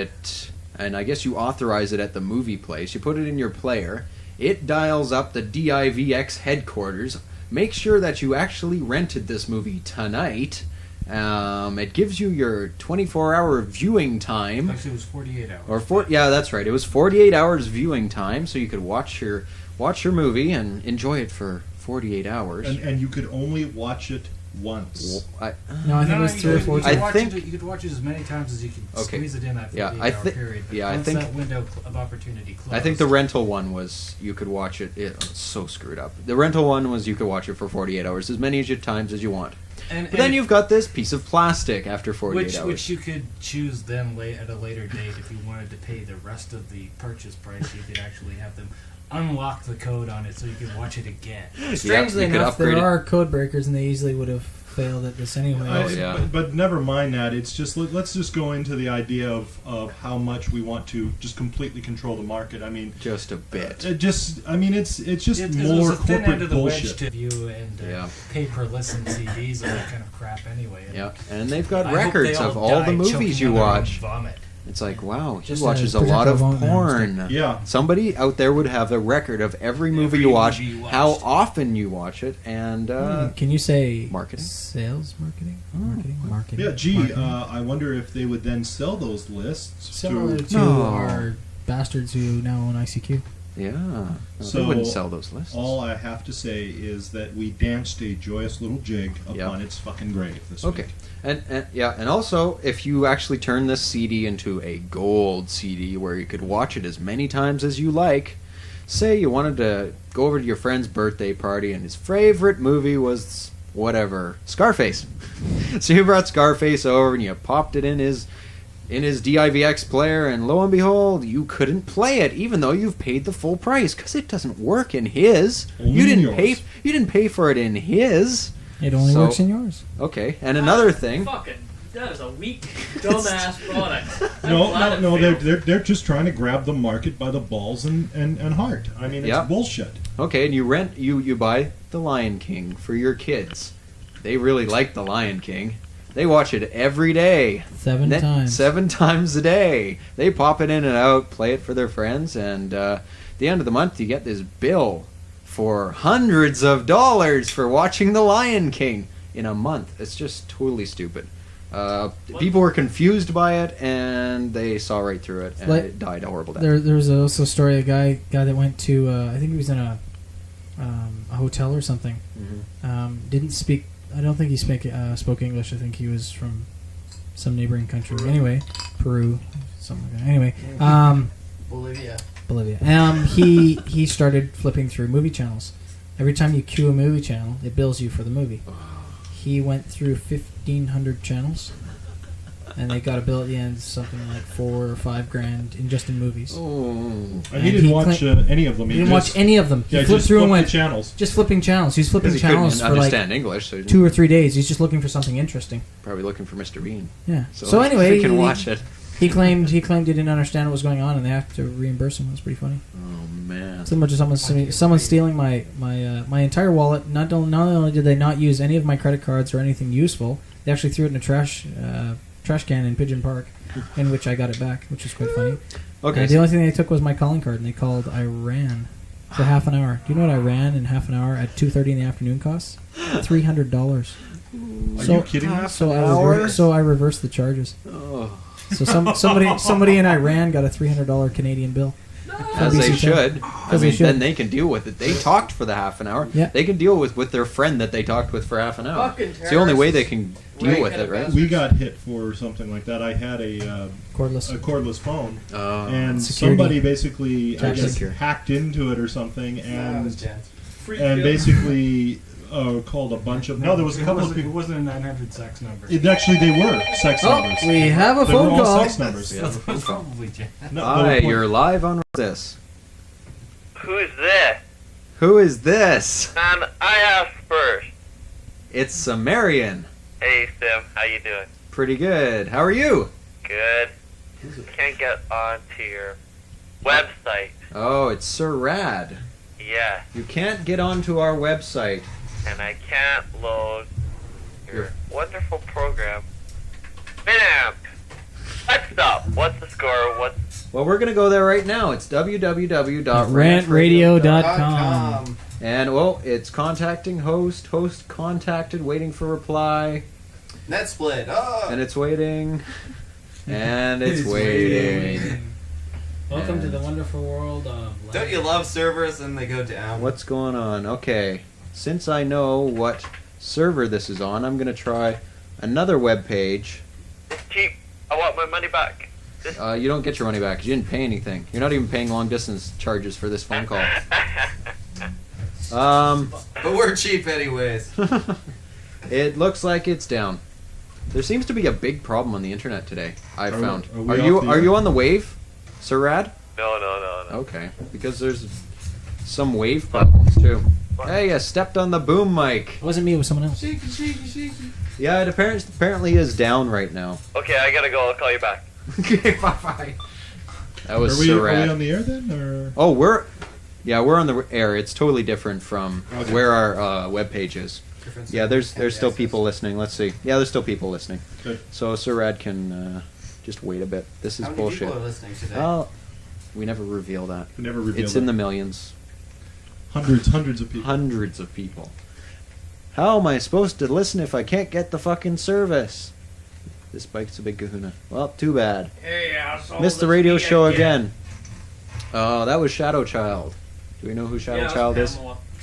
I guess you authorize it at the movie place. You put it in your player. It dials up the DivX headquarters. Make sure that you actually rented this movie tonight. It gives you your 24-hour viewing time. Actually, it was 48 hours. Yeah, that's right. It was 48 hours viewing time, so you could watch your movie and enjoy it for 48 hours. And you could only watch it once. I think it was 3 or 4 times. You could watch it as many times as you can squeeze it in that 48-hour period. But I once think that window of opportunity closed. I think the rental one was you could watch it. It's so screwed up. The rental one was you could watch it for 48 hours, as many times as you want. But then you've got this piece of plastic after 48 hours. Which you could choose then at a later date if you wanted to pay the rest of the purchase price. You could actually have them unlock the code on it so you can watch it again. Strangely enough, there are code breakers, and they easily would have failed at this anyway. But never mind that. It's just let's just go into the idea of how much we want to just completely control the market. I mean, just a bit. It's just more was a thin end corporate of the wedge bullshit. to view and pay per listen CDs and that kind of crap anyway. Yeah, and they've got I hope records they of all the die movies choking you on their own watch. vomit. It's like, wow, he Just watches a a lot of projectile porn. Yeah. Somebody out there would have a record of every movie you watch, how often you watch it, and can you say marketing? Sales marketing? Marketing. Yeah, gee, marketing. I wonder if they would then sell those lists Similar to our bastards who now own ICQ. Yeah. So they wouldn't sell those lists. All I have to say is that we danced a joyous little jig upon its fucking grave this week. And also, if you actually turn this CD into a gold CD where you could watch it as many times as you like, say you wanted to go over to your friend's birthday party and his favorite movie was whatever, Scarface. So you brought Scarface over and you popped it in his DivX player, and lo and behold, you couldn't play it, even though you've paid the full price, because it doesn't work in his. You didn't pay for it in his. It only works in yours. Okay, and another thing. That is a weak, dumbass product. No, they're just trying to grab the market by the balls and heart. I mean, it's bullshit. Okay, and you buy The Lion King for your kids. They really like The Lion King. They watch it every day. 7 times. 7 times a day. They pop it in and out, play it for their friends, and at the end of the month you get this bill for hundreds of dollars for watching The Lion King in a month. It's just totally stupid. People were confused by it, and they saw right through it, and it died a horrible death. There's also a story of a guy that went to, I think he was in a hotel or something. Didn't speak. I don't think he spoke English. I think he was from some neighboring country. Anyway, Peru, something like that. Anyway, Bolivia. He started flipping through movie channels. Every time you queue a movie channel, it bills you for the movie. He went through 1,500 channels, and they got a bill at the end, something like $4 or $5 grand in movies. And he didn't watch any of them. He didn't watch any of them. He flipped through and went channels. Just flipping channels. He's flipping channels for like English, so 2 or 3 days. He's just looking for something interesting. Probably looking for Mr. Bean. Yeah. So anyway, he can watch it. He claimed he didn't understand what was going on, and they have to reimburse him. It was pretty funny. Oh man! So much as someone stealing my entire wallet. Not only did they not use any of my credit cards or anything useful, they actually threw it in a trash can in Pigeon Park, in which I got it back, which was quite funny. Okay. The only thing they took was my calling card, and they called Iran for half an hour. Do you know what Iran in half an hour at 2:30 in the afternoon costs? $300. Are you kidding me? So I reversed the charges. Oh. So somebody in Iran got a $300 Canadian bill. As they NBC should. I As they mean, should. then they can deal with it. They talked for the half an hour. Yeah. They can deal with their friend that they talked with for half an hour. Fucking It's the only way they can deal Right. with it, right? We got hit for something like that. I had a cordless phone, and Security. somebody basically I Job guess secure. hacked into it or something, it and was Jan's. basically called a bunch of. No, there was a couple of It people. wasn't a 900 sex number. It actually they were sex Oh, numbers. we have a They phone were all call. sex numbers. Yeah. Probably Jan. No, Hi, they were- you're live on this. Who's this? Who is this? And I asked first. It's Cimmerian. Hey, Sim, how you doing? Pretty good. How are you? Good. Can't get onto your website. Oh, it's Sir Rad. Yeah, You can't get onto our website. and I can't load your wonderful program. Bam! What's up? What's the score? What's Well, we're gonna go there right now. It's Rantradio.com. And well, it's contacting host contacted, waiting for reply, Net split. Oh. and it's waiting, and it's waiting. Welcome to the wonderful world of. Don't you love servers and they go down? What's going on? Okay, since I know what server this is on, I'm gonna try another web page. cheap? I want my money back. You don't get your money back 'cause you didn't pay anything. You're not even paying long distance charges for this phone call. But we're cheap anyways. It looks like it's down. There seems to be a big problem on the internet today. I've found. are we Are off you the are air? you on the wave, Sir Rad? No. Okay, because there's some wave problems too. Hey, I stepped on the boom mic. It wasn't me, it was someone else. Shaky, shaky, shaky. Yeah, it apparently is down right now. Okay, I gotta go. I'll call you back. Okay, bye. That was Are we Sir Rad. on the air then, or? Oh, we're on the air. It's totally different from where our web page is. Yeah, there's still people listening. Let's see. Yeah, there's still people listening. Good. So Sir Rad can just wait a bit. This is How many bullshit. people are listening today? Oh, we never reveal that. We never reveal It's that. in the millions. Hundreds of people. Hundreds of people. How am I supposed to listen if I can't get the fucking service? This bike's a big kahuna. Well, too bad. Hey, asshole. Missed the radio show again. Oh, that was Shadow Child. Do we know who Shadow Child is?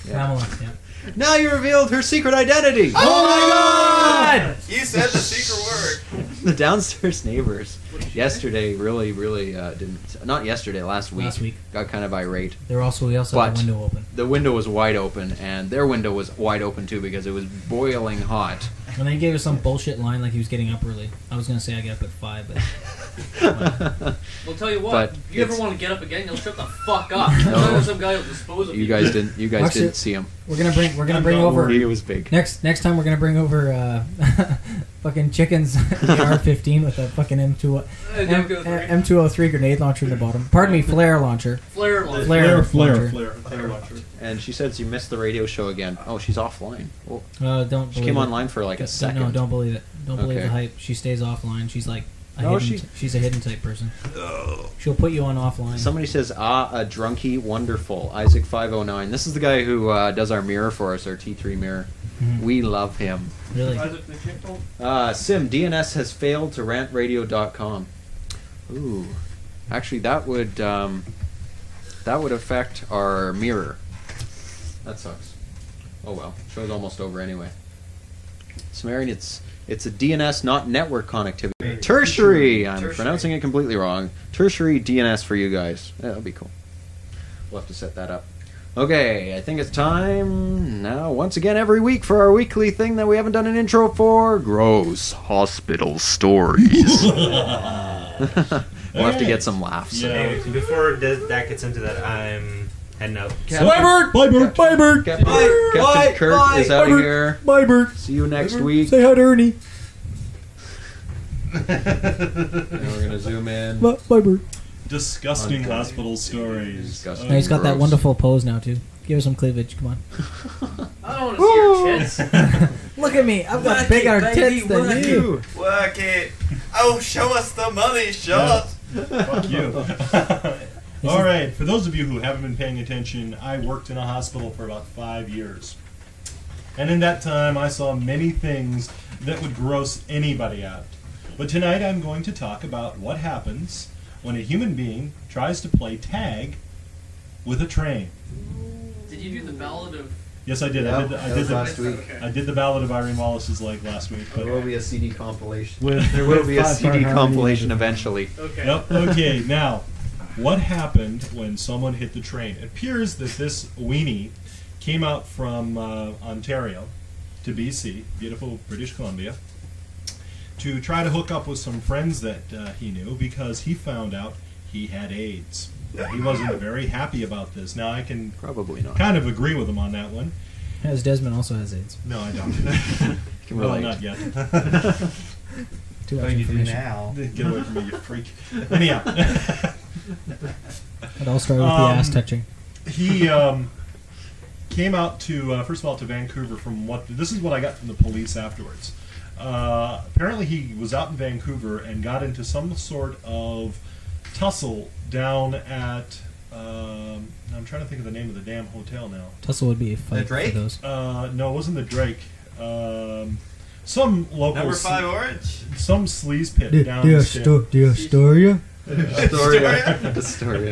Pamela, yeah. Now you revealed her secret identity. Oh my God! You said the secret word. The downstairs neighbors yesterday really didn't. Not yesterday, last week. Last week. Got kind of irate. We also had But the window open. The window was wide open, and their window was wide open too because it was boiling hot. When they gave us some bullshit line like he was getting up early. I was gonna say I get up at 5, but Well, tell you what, But if you ever it's- want to get up again, you'll shut the fuck up. No. Some guy will dispose of You guys didn't. You guys Actually, didn't see him. we're gonna bring over. He was big. Next time we're gonna bring over fucking chickens AR-15 with a fucking M203 grenade launcher in the bottom. Pardon me, flare launcher. Flare launcher. Flare launcher. And she says you missed the radio show again. Oh, she's offline. Oh. Don't. She believe came it. online for like a second. No, don't believe it. Don't believe Okay. the hype. She stays offline. She's like No, she's a hidden type person. She'll put you on offline. Somebody says, a drunkie, wonderful. Isaac 509. This is the guy who does our mirror for us, our T3 mirror. Mhm. We love him. Really? Sim, DNS has failed to rantradio.com. Ooh. Actually, that would affect our mirror. That sucks. Oh well. Show's almost over anyway. Cimmerian, it's a DNS, not network connectivity. Tertiary! I'm pronouncing it completely wrong. Tertiary DNS for you guys. Yeah, that'll be cool. We'll have to set that up. Okay, I think it's time now, once again, every week for our weekly thing that we haven't done an intro for. Gross hospital stories. We'll have to get some laughs. Anyway, before that gets into that, I'm heading out. Captain Kurt is out of here. Bye, Bert. See you next week. Say hi to Ernie. And we're gonna zoom in. Bye, Bert. Disgusting hospital stories. Now he's got that wonderful pose now too. Give us some cleavage. Come on. I don't want to see your tits. Look at me. I've got bigger tits than you. Work it. Oh, show us the money. Show us. Fuck you. All right. For those of you who haven't been paying attention, I worked in a hospital for about 5 years. And in that time, I saw many things that would gross anybody out. But tonight, I'm going to talk about what happens when a human being tries to play tag with a train. Did you do the Ballad of... Yes, I did. Yeah, I did that was last week. I did the Ballad of Irene Wallace's leg last week. But There will be a CD compilation. With- there will with be a 5-part CD harmony. compilation eventually. Okay. Yep. Okay. Now, what happened when someone hit the train? It appears that this weenie came out from Ontario to BC, beautiful British Columbia, to try to hook up with some friends that he knew because he found out he had AIDS. He wasn't very happy about this. Now, I can probably not kind of agree with him on that one. As Desmond also has AIDS. No, I don't. Can Well, relate. not yet. Too much Oh, you do information. now. Get away from me, you freak. Anyhow. It all started with the ass touching. He came out to, first of all, to Vancouver from this is what I got from the police afterwards. Apparently he was out in Vancouver and got into some sort of tussle down at, I'm trying to think of the name of the damn hotel now. Tussle would be a fight for those. No, it wasn't the Drake. Some local... Number 5 Orange? Some sleaze pit down the stairs. The Astoria? Astoria.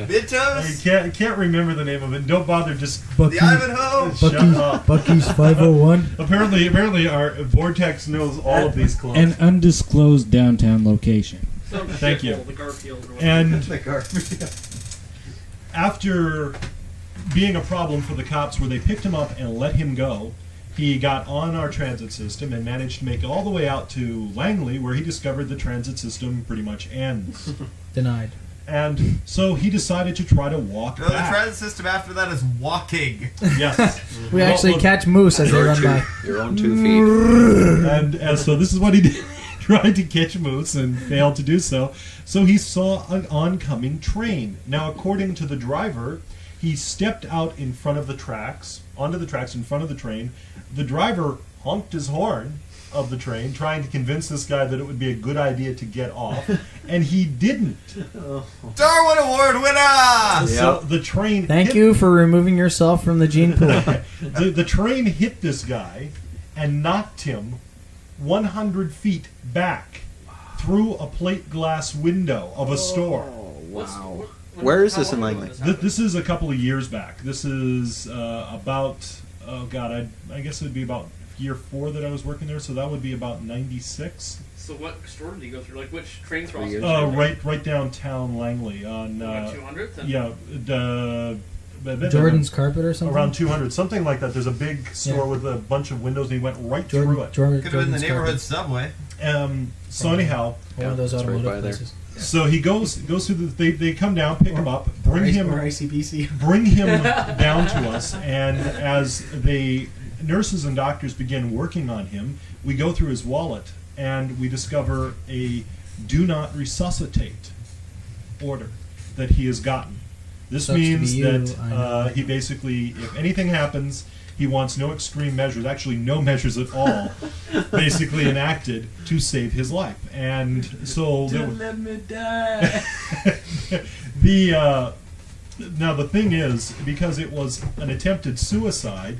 Mintos? I can't remember the name of it. Don't bother. Just Bucky- The Ivanhoe? Shut up. Bucky's 501. Apparently, our Vortex knows all of these clubs. An undisclosed downtown location. Thank you. The Garfield. Or And The Garfield. after being a problem for the cops, where they picked him up and let him go, he got on our transit system and managed to make it all the way out to Langley, where he discovered the transit system pretty much ends. Denied. And so he decided to try to walk No, the back. transit system after that is walking. Yes. We actually catch moose as they run by. Your own 2 feet. And so this is what he did. Tried to catch moose and failed to do so. So he saw an oncoming train. Now, according to the driver, he stepped out in front of the tracks, onto the tracks in front of the train. The driver honked his horn of the train, trying to convince this guy that it would be a good idea to get off, and he didn't. Darwin Award winner! So the train... Thank you for removing yourself from the gene pool. The train hit this guy and knocked him 100 feet back through a plate glass window of a store. Wow. Where is this in Langley? This is a couple of years back. This is about, oh God, I guess it would be about year 4 that I was working there, so that would be about 96. So what store did you go through? Like which train cross? Right downtown Langley on 200th? Yeah, Jordan's Carpet or something? Around 200, something like that. There's a big store with a bunch of windows, and he went right through it. Could have been the neighborhood subway. So anyhow, one of those automotive places. So he goes through they come down, pick him up, bring him ICBC. bring him down to us, and as the nurses and doctors begin working on him, we go through his wallet and we discover a do not resuscitate order that he has gotten. This Sucks to means be you, that he basically, if anything happens, he wants no extreme measures, actually no measures at all, basically enacted to save his life. And so Don't let me die. now the thing is, because it was an attempted suicide,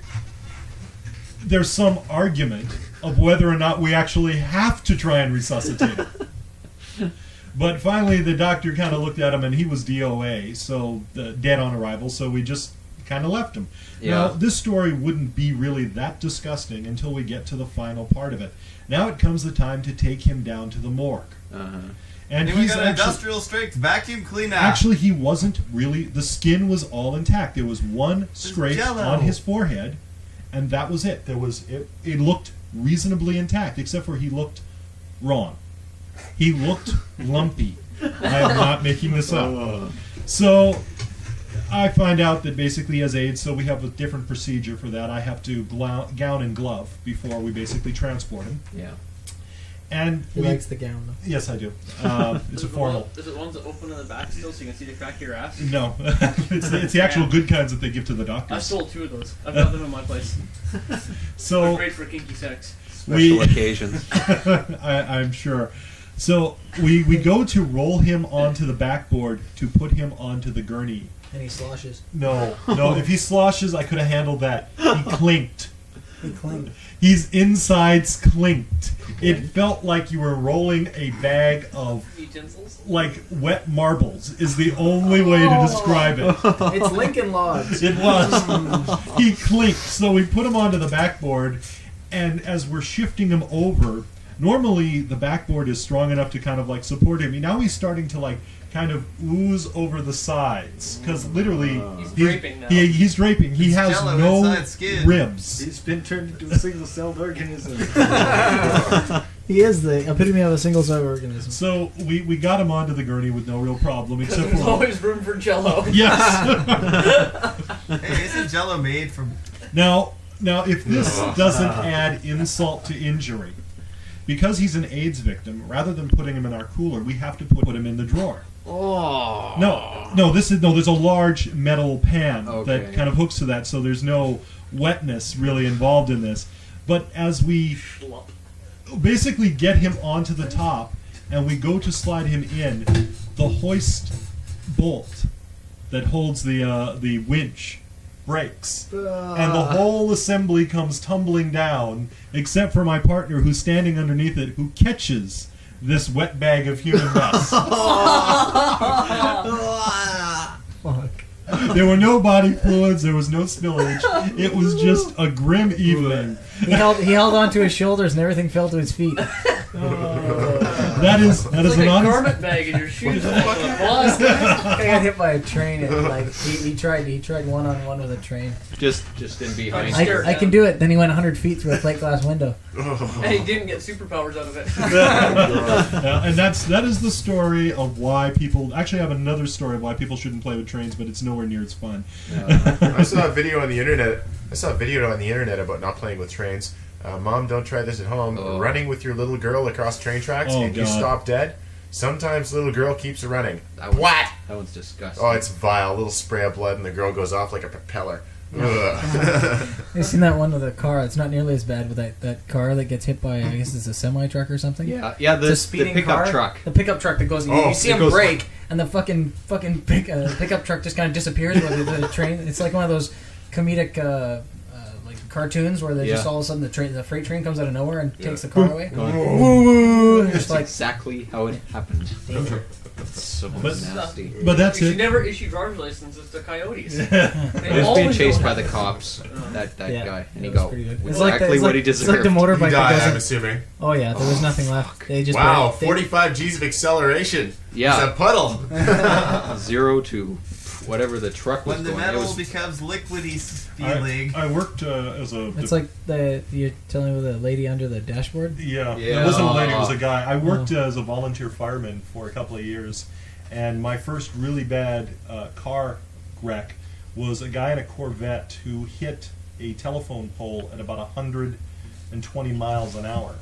there's some argument of whether or not we actually have to try and resuscitate him. But finally, the doctor kind of looked at him, and he was DOA, so dead on arrival. So we just kind of left him. Yeah. Now, this story wouldn't be really that disgusting until we get to the final part of it. Now it comes the time to take him down to the morgue. And we he's got an actually, industrial strength vacuum cleaner. actually, he wasn't really. The skin was all intact. There was one scrape Jell-O. on his forehead, and that was it. There was it looked reasonably intact, except for he looked wrong. He looked lumpy. I am not making this up. So I find out that basically he has AIDS, so we have a different procedure for that. I have to gown and glove before we basically transport him. Yeah. And He likes the gown, though. Yes, I do. It's a formal. Is it ones that open in the back still so you can see the crack of your ass? No, it's the actual good kinds that they give to the doctors. I stole 2 of those. I've got them in my place. So They're great for kinky sex. Special occasions. I'm sure. So we go to roll him onto the backboard to put him onto the gurney. And he sloshes. No. If he sloshes, I could have handled that. He clinked. He clinked. His insides clinked. It felt like you were rolling a bag of Utensils? like wet marbles is the only way to describe it. It's Lincoln Logs. It was. He clinked. So we put him onto the backboard, and as we're shifting him over, normally the backboard is strong enough to kind of like support him. Now he's starting to like kind of ooze over the sides because literally He's draping now. He's draping. He has Jello no inside skin. ribs. He's been turned into a single-celled organism. He is the epitome of a single-celled organism. So we got him onto the gurney with no real problem, except There's for always room for Jello. Yes. Hey, isn't Jello made from? Now, if this doesn't add insult to injury, because he's an AIDS victim, rather than putting him in our cooler, we have to put him in the drawer. Oh. No. There's a large metal pan Okay. that kind of hooks to that, so there's no wetness really involved in this. But as we basically get him onto the top and we go to slide him in, the hoist bolt that holds the winch breaks, and the whole assembly comes tumbling down, except for my partner who's standing underneath it, who catches this wet bag of human mess. Fuck. There were no body fluids, there was no spillage. It was just a grim evening. He held onto his shoulders and everything fell to his feet. That is It's an like a honest. garment bag in your shoes. I got hit by a train. And, like he tried one-on-one with a train. Just in behind. I can do it. Then he went 100 feet through a plate glass window. And he didn't get superpowers out of it. And that is the story of why people. Actually, I have another story of why people shouldn't play with trains, but it's nowhere near as fun. I saw a video on the internet about not playing with trains. Mom, don't try this at home. Running with your little girl across train tracks and you stop dead. Sometimes little girl keeps running. What? That one's disgusting. Oh, it's vile. A little spray of blood and the girl goes off like a propeller. You've seen that one with a car? It's not nearly as bad with that car that gets hit by, I guess it's a semi truck or something. Yeah, It's a speeding the pickup car. truck. The pickup truck that goes. You see it him goes- brake, and the fucking pickup truck just kind of disappears with the train. It's like one of those comedic like cartoons where they just all of a sudden the freight train comes out of nowhere and takes the car away. That's Just like exactly how it happened. So nasty. But that's you it. should never issue driver's licenses to coyotes. He was being chased by the cops. That guy, and he got exactly what he deserved. It's like the motorbike. He died, that I'm assuming. Oh yeah, there was nothing left. They just Wow, they- 45 G's of acceleration. Yeah. It's a puddle. 0 to whatever the truck was When the going. metal It was becomes liquidy feeling. I worked as a. It's like you're telling me with a lady under the dashboard. Yeah, it wasn't a lady, it was a guy. I worked as a volunteer fireman for a couple of years, and my first really bad car wreck was a guy in a Corvette who hit a telephone pole at about 120 miles an hour.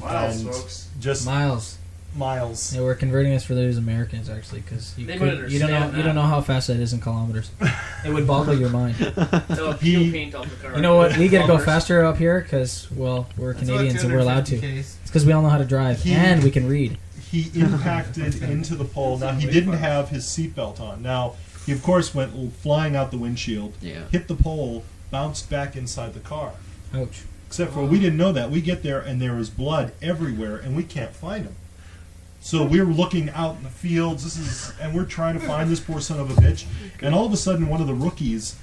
Miles, And folks. Just Miles. miles. Yeah, we're converting us for those Americans actually, because They would understand you don't know how fast that is in kilometers. It would boggle your mind. They'll peel paint off the car. You know what? We got to go Bumpers. faster up here because, well, we're That's Canadians about and we're allowed to. 250 It's because we all know how to drive and we can read. He impacted into the pole. Now, he didn't have his seatbelt on. Now, he, of course, went flying out the windshield, hit the pole, bounced back inside the car. Ouch. Except for we didn't know that. We get there, and there is blood everywhere, and we can't find him. So we're looking out in the fields, and we're trying to find this poor son of a bitch. And all of a sudden, one of the rookies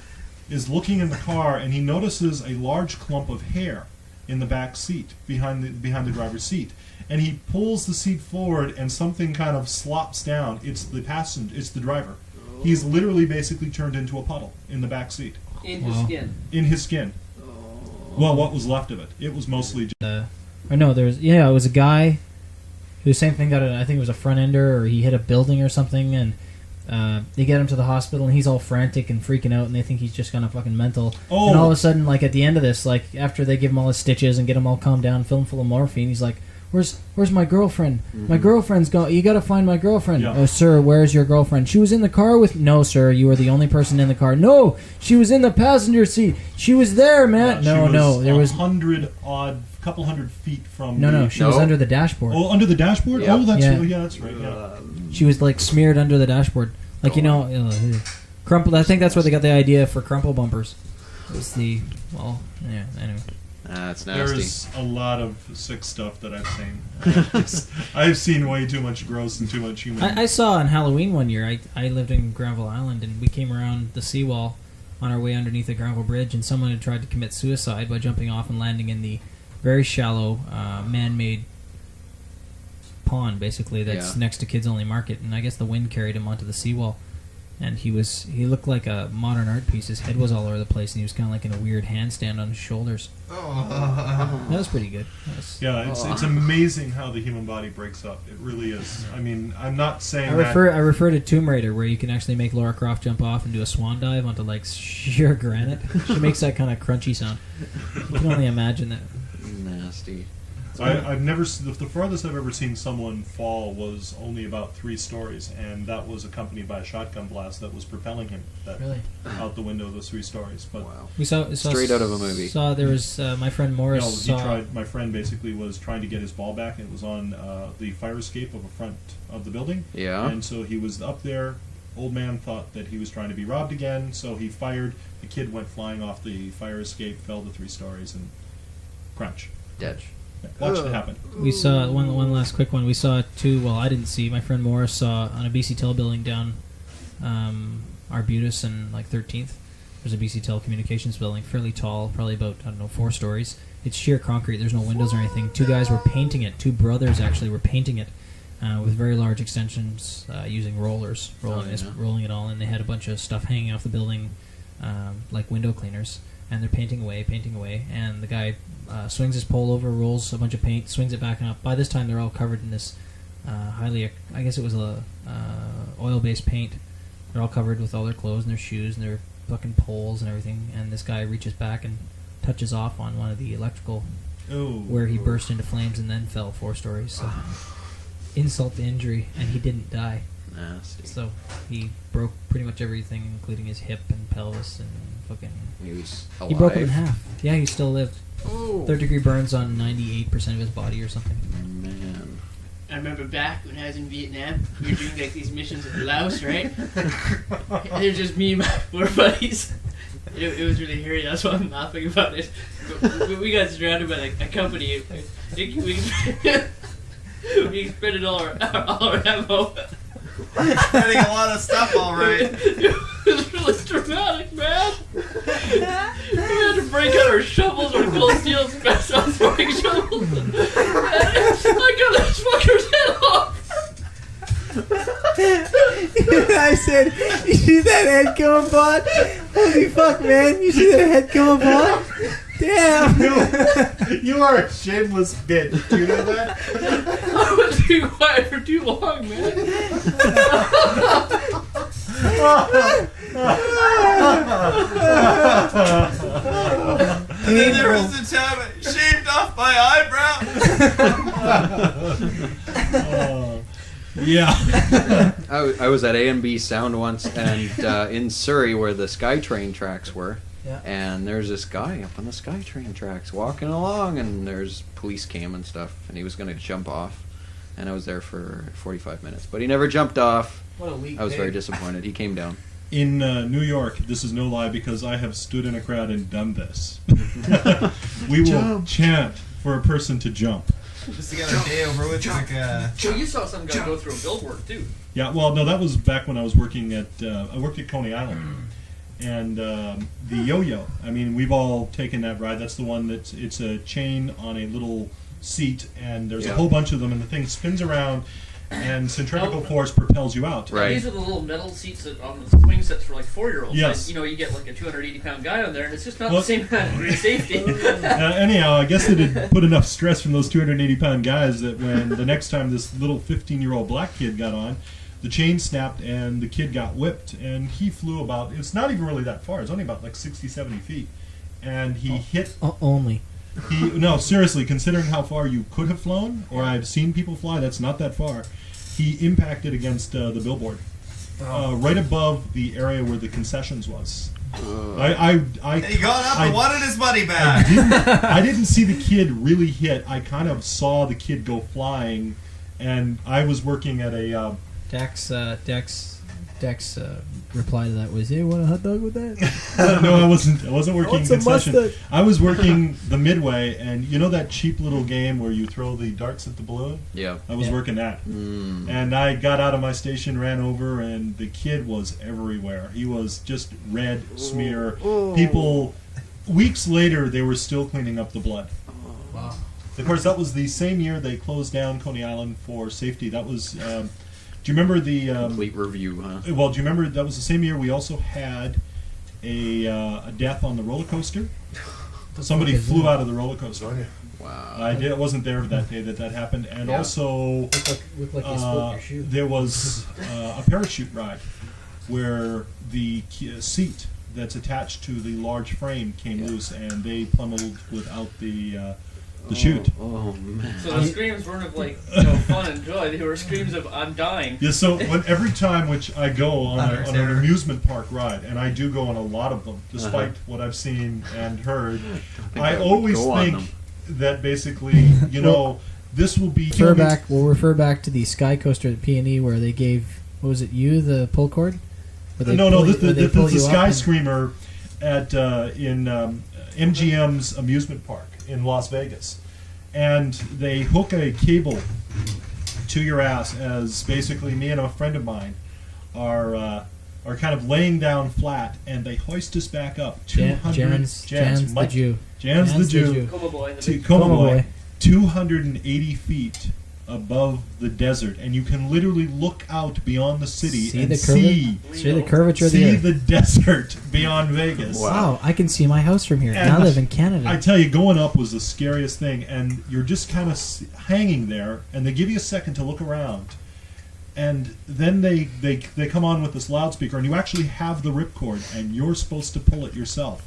is looking in the car, and he notices a large clump of hair in the back seat, behind the driver's seat. And he pulls the seat forward, and something kind of slops down. It's the passenger. It's the driver. He's literally basically turned into a puddle in the back seat. In his skin. In his skin. Well, what was left of it? It was mostly just... Or no, it was a guy who same thing got I think it was a front ender, or he hit a building or something, and they get him to the hospital, and he's all frantic and freaking out, and they think he's just gone fucking mental. Oh. And all of a sudden, like at the end of this, like after they give him all his stitches and get him all calmed down, fill him full of morphine, he's like, Where's my girlfriend? My girlfriend's gone. You gotta find my girlfriend. Yeah. Oh, sir, where's your girlfriend? She was in the car with... No, sir, you were the only person in the car. No, she was in the passenger seat. She was there, man. There was 100-odd, couple hundred feet from... No, she was under the dashboard. Oh, under the dashboard? Yeah. Oh, that's Yeah. right. Yeah, that's right. Yeah. She was like smeared under the dashboard. Like, crumple. I think that's where they got the idea for crumple bumpers. It was the yeah. Anyway, that's nasty. There's a lot of sick stuff that I've seen. I've seen way too much gross and too much human. I saw on Halloween one year. I lived in Granville Island, and we came around the seawall on our way underneath the Granville Bridge, and someone had tried to commit suicide by jumping off and landing in the very shallow, man-made pond, basically, that's next to Kids Only Market. And I guess the wind carried him onto the seawall. And he looked like a modern art piece. His head was all over the place, and he was kind of like in a weird handstand on his shoulders. That was pretty good. It's amazing how the human body breaks up. It really is. I mean, I'm not saying I refer to Tomb Raider, where you can actually make Lara Croft jump off and do a swan dive onto like sheer granite. She makes that kind of crunchy sound. You can only imagine that. Nasty. I've never. The farthest I've ever seen someone fall was only about 3 stories, and that was accompanied by a shotgun blast that was propelling him out the window of those 3 stories. But we saw straight out of a movie. Saw there was my friend Morris. My friend basically was trying to get his ball back, and it was on the fire escape of the front of the building. Yeah. And so he was up there. Old man thought that he was trying to be robbed again, so he fired. The kid went flying off the fire escape, fell to 3 stories, and crunch. Dead. Watch it happen. We saw one last quick one. We saw 2. Well, I didn't see. My friend Morris saw on a BC Tel building down Arbutus and like 13th. There's a BC Telecommunications building, fairly tall, probably about 4 stories. It's sheer concrete. There's no windows or anything. 2 guys were painting it. 2 brothers actually were painting it with very large extensions using rollers, rolling it all. And they had a bunch of stuff hanging off the building, like window cleaners. And they're painting away, and the guy swings his pole over, rolls a bunch of paint, swings it back up. By this time, they're all covered in this I guess it was a oil-based paint. They're all covered with all their clothes and their shoes and their fucking poles and everything. And this guy reaches back and touches off on one of the electrical, where he burst into flames and then fell 4 stories. So insult to injury, and he didn't die. Nasty. So he broke pretty much everything, including his hip and pelvis and fucking. He was alive. He broke it in half. Yeah, he still lived. Oh. 3rd-degree burns on 98% of his body or something. Man. I remember back when I was in Vietnam, we were doing like these missions in Laos, right? And it was just me and my 4 buddies. It was really hairy. That's why I'm laughing about it. But we got surrounded by like a company. We expended all our ammo. Getting a lot of stuff, all right. It was really dramatic, man. We had to break out our shovels, our cold steel special throwing shovels. I got this fucker's head off. I said, you see that head come upon? Holy fuck, man. You see that head come upon? Damn. You are a shameless bitch. Do you know that? I was being quiet for too long, man. And then there was the time I shaved off my eyebrow. Yeah. I was at A&B Sound once, and in Surrey, where the SkyTrain tracks were. Yeah. And there's this guy up on the SkyTrain tracks walking along, and there's police cam and stuff, and he was going to jump off. And I was there for 45 minutes, but he never jumped off. What a weak I was very pig. disappointed. He came down. In New York, this is no lie because I have stood in a crowd and done this. We will chant for a person to jump. Just to get our day over with, like So you saw some guy go through a billboard too. Yeah, well, no, that was back when I was working at I worked at Coney Island, and the yo-yo. I mean, we've all taken that ride. That's the one it's a chain on a little seat, and there's a whole bunch of them, and the thing spins around, and centrifugal force propels you out. Right. These are the little metal seats that on the swing sets for like 4-year-olds. Yes. And, you get like a 280-pound guy on there, and it's just not the same kind of safety. Anyhow, I guess it had put enough stress from those 280-pound guys that when the next time this little 15-year-old black kid got on, the chain snapped and the kid got whipped, and he flew about, it's not even really that far, it's only about like 60, 70 feet. And he hit... Only. No, seriously, considering how far you could have flown, or I've seen people fly, that's not that far. He impacted against the billboard, right above the area where the concessions was. And he got up and wanted his money back. I didn't see the kid really hit. I kind of saw the kid go flying, and I was working at a... Dax Dak's reply to that was, "Hey, want a hot dog with that?" No, I wasn't. I wasn't working Want some concession. mustard? I was working the midway, and you know that cheap little game where you throw the darts at the balloon? Yeah. I was working that. And I got out of my station, ran over, and the kid was everywhere. He was just red smear. People, weeks later, they were still cleaning up the blood. Wow. Of course, that was the same year they closed down Coney Island for safety. That was... do you remember the complete review? Huh? Well, do you remember that was the same year we also had a death on the roller coaster? Somebody flew out of the roller coaster. Wow! I wasn't there that day that happened, and also looked like you spoke your shoe. there was a parachute ride where the seat that's attached to the large frame came loose, and they plummeted without the chute. Oh man! So the screams weren't of like fun and joy; they were screams of "I'm dying." Yeah. So every time which I go on an amusement park ride, and I do go on a lot of them, despite what I've seen and heard, I always think that basically, this will be. We'll refer back to the Sky Coaster at P&E where they gave, what was it, you the pull cord? No, the Sky Screamer at in MGM's amusement park in Las Vegas, and they hook a cable to your ass as basically me and a friend of mine are kind of laying down flat, and they hoist us back up. Jan's the Jew. Jan's the Jew. Coma Boy. 280 feet above the desert, and you can literally look out beyond the city See and the curvature of the see earth. the desert beyond Vegas. Wow, I can see my house from here. And I live in Canada. I tell you, going up was the scariest thing, and you're just kind of hanging there, and they give you a second to look around, and then they come on with this loudspeaker, and you actually have the ripcord, and you're supposed to pull it yourself.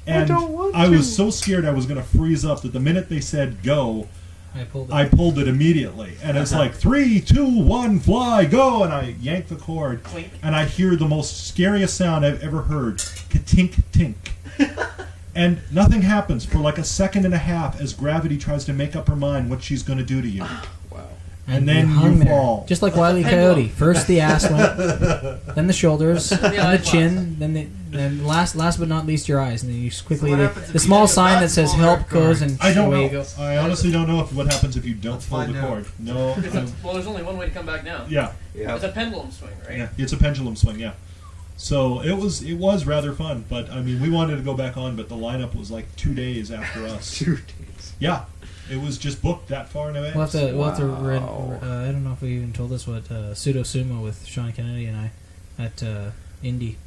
And I was so scared I was going to freeze up that the minute they said go, I pulled it immediately, and it's like 3, 2, 1, fly, go, and I yank the cord, and I hear the most scariest sound I've ever heard, ka-tink tink, and nothing happens for like a second and a half as gravity tries to make up her mind what she's going to do to you. Wow! And then you fall, just like Wile E. Coyote. First the ass went, then the shoulders, then the chin, then last but not least your eyes, and then you quickly the small sign that says "Help" goes, and I don't away know. you go. I honestly don't know what happens if you don't pull the cord. No. Well, there's only one way to come back down. Yeah. It's a pendulum swing, right? Yeah, it's a pendulum swing. Yeah. So it was rather fun, but I mean, we wanted to go back on, but the lineup was like 2 days after us. 2 days. Yeah. It was just booked that far in advance. We'll have to I don't know if we even told us what Pseudo Sumo with Sean Kennedy and I at Indy.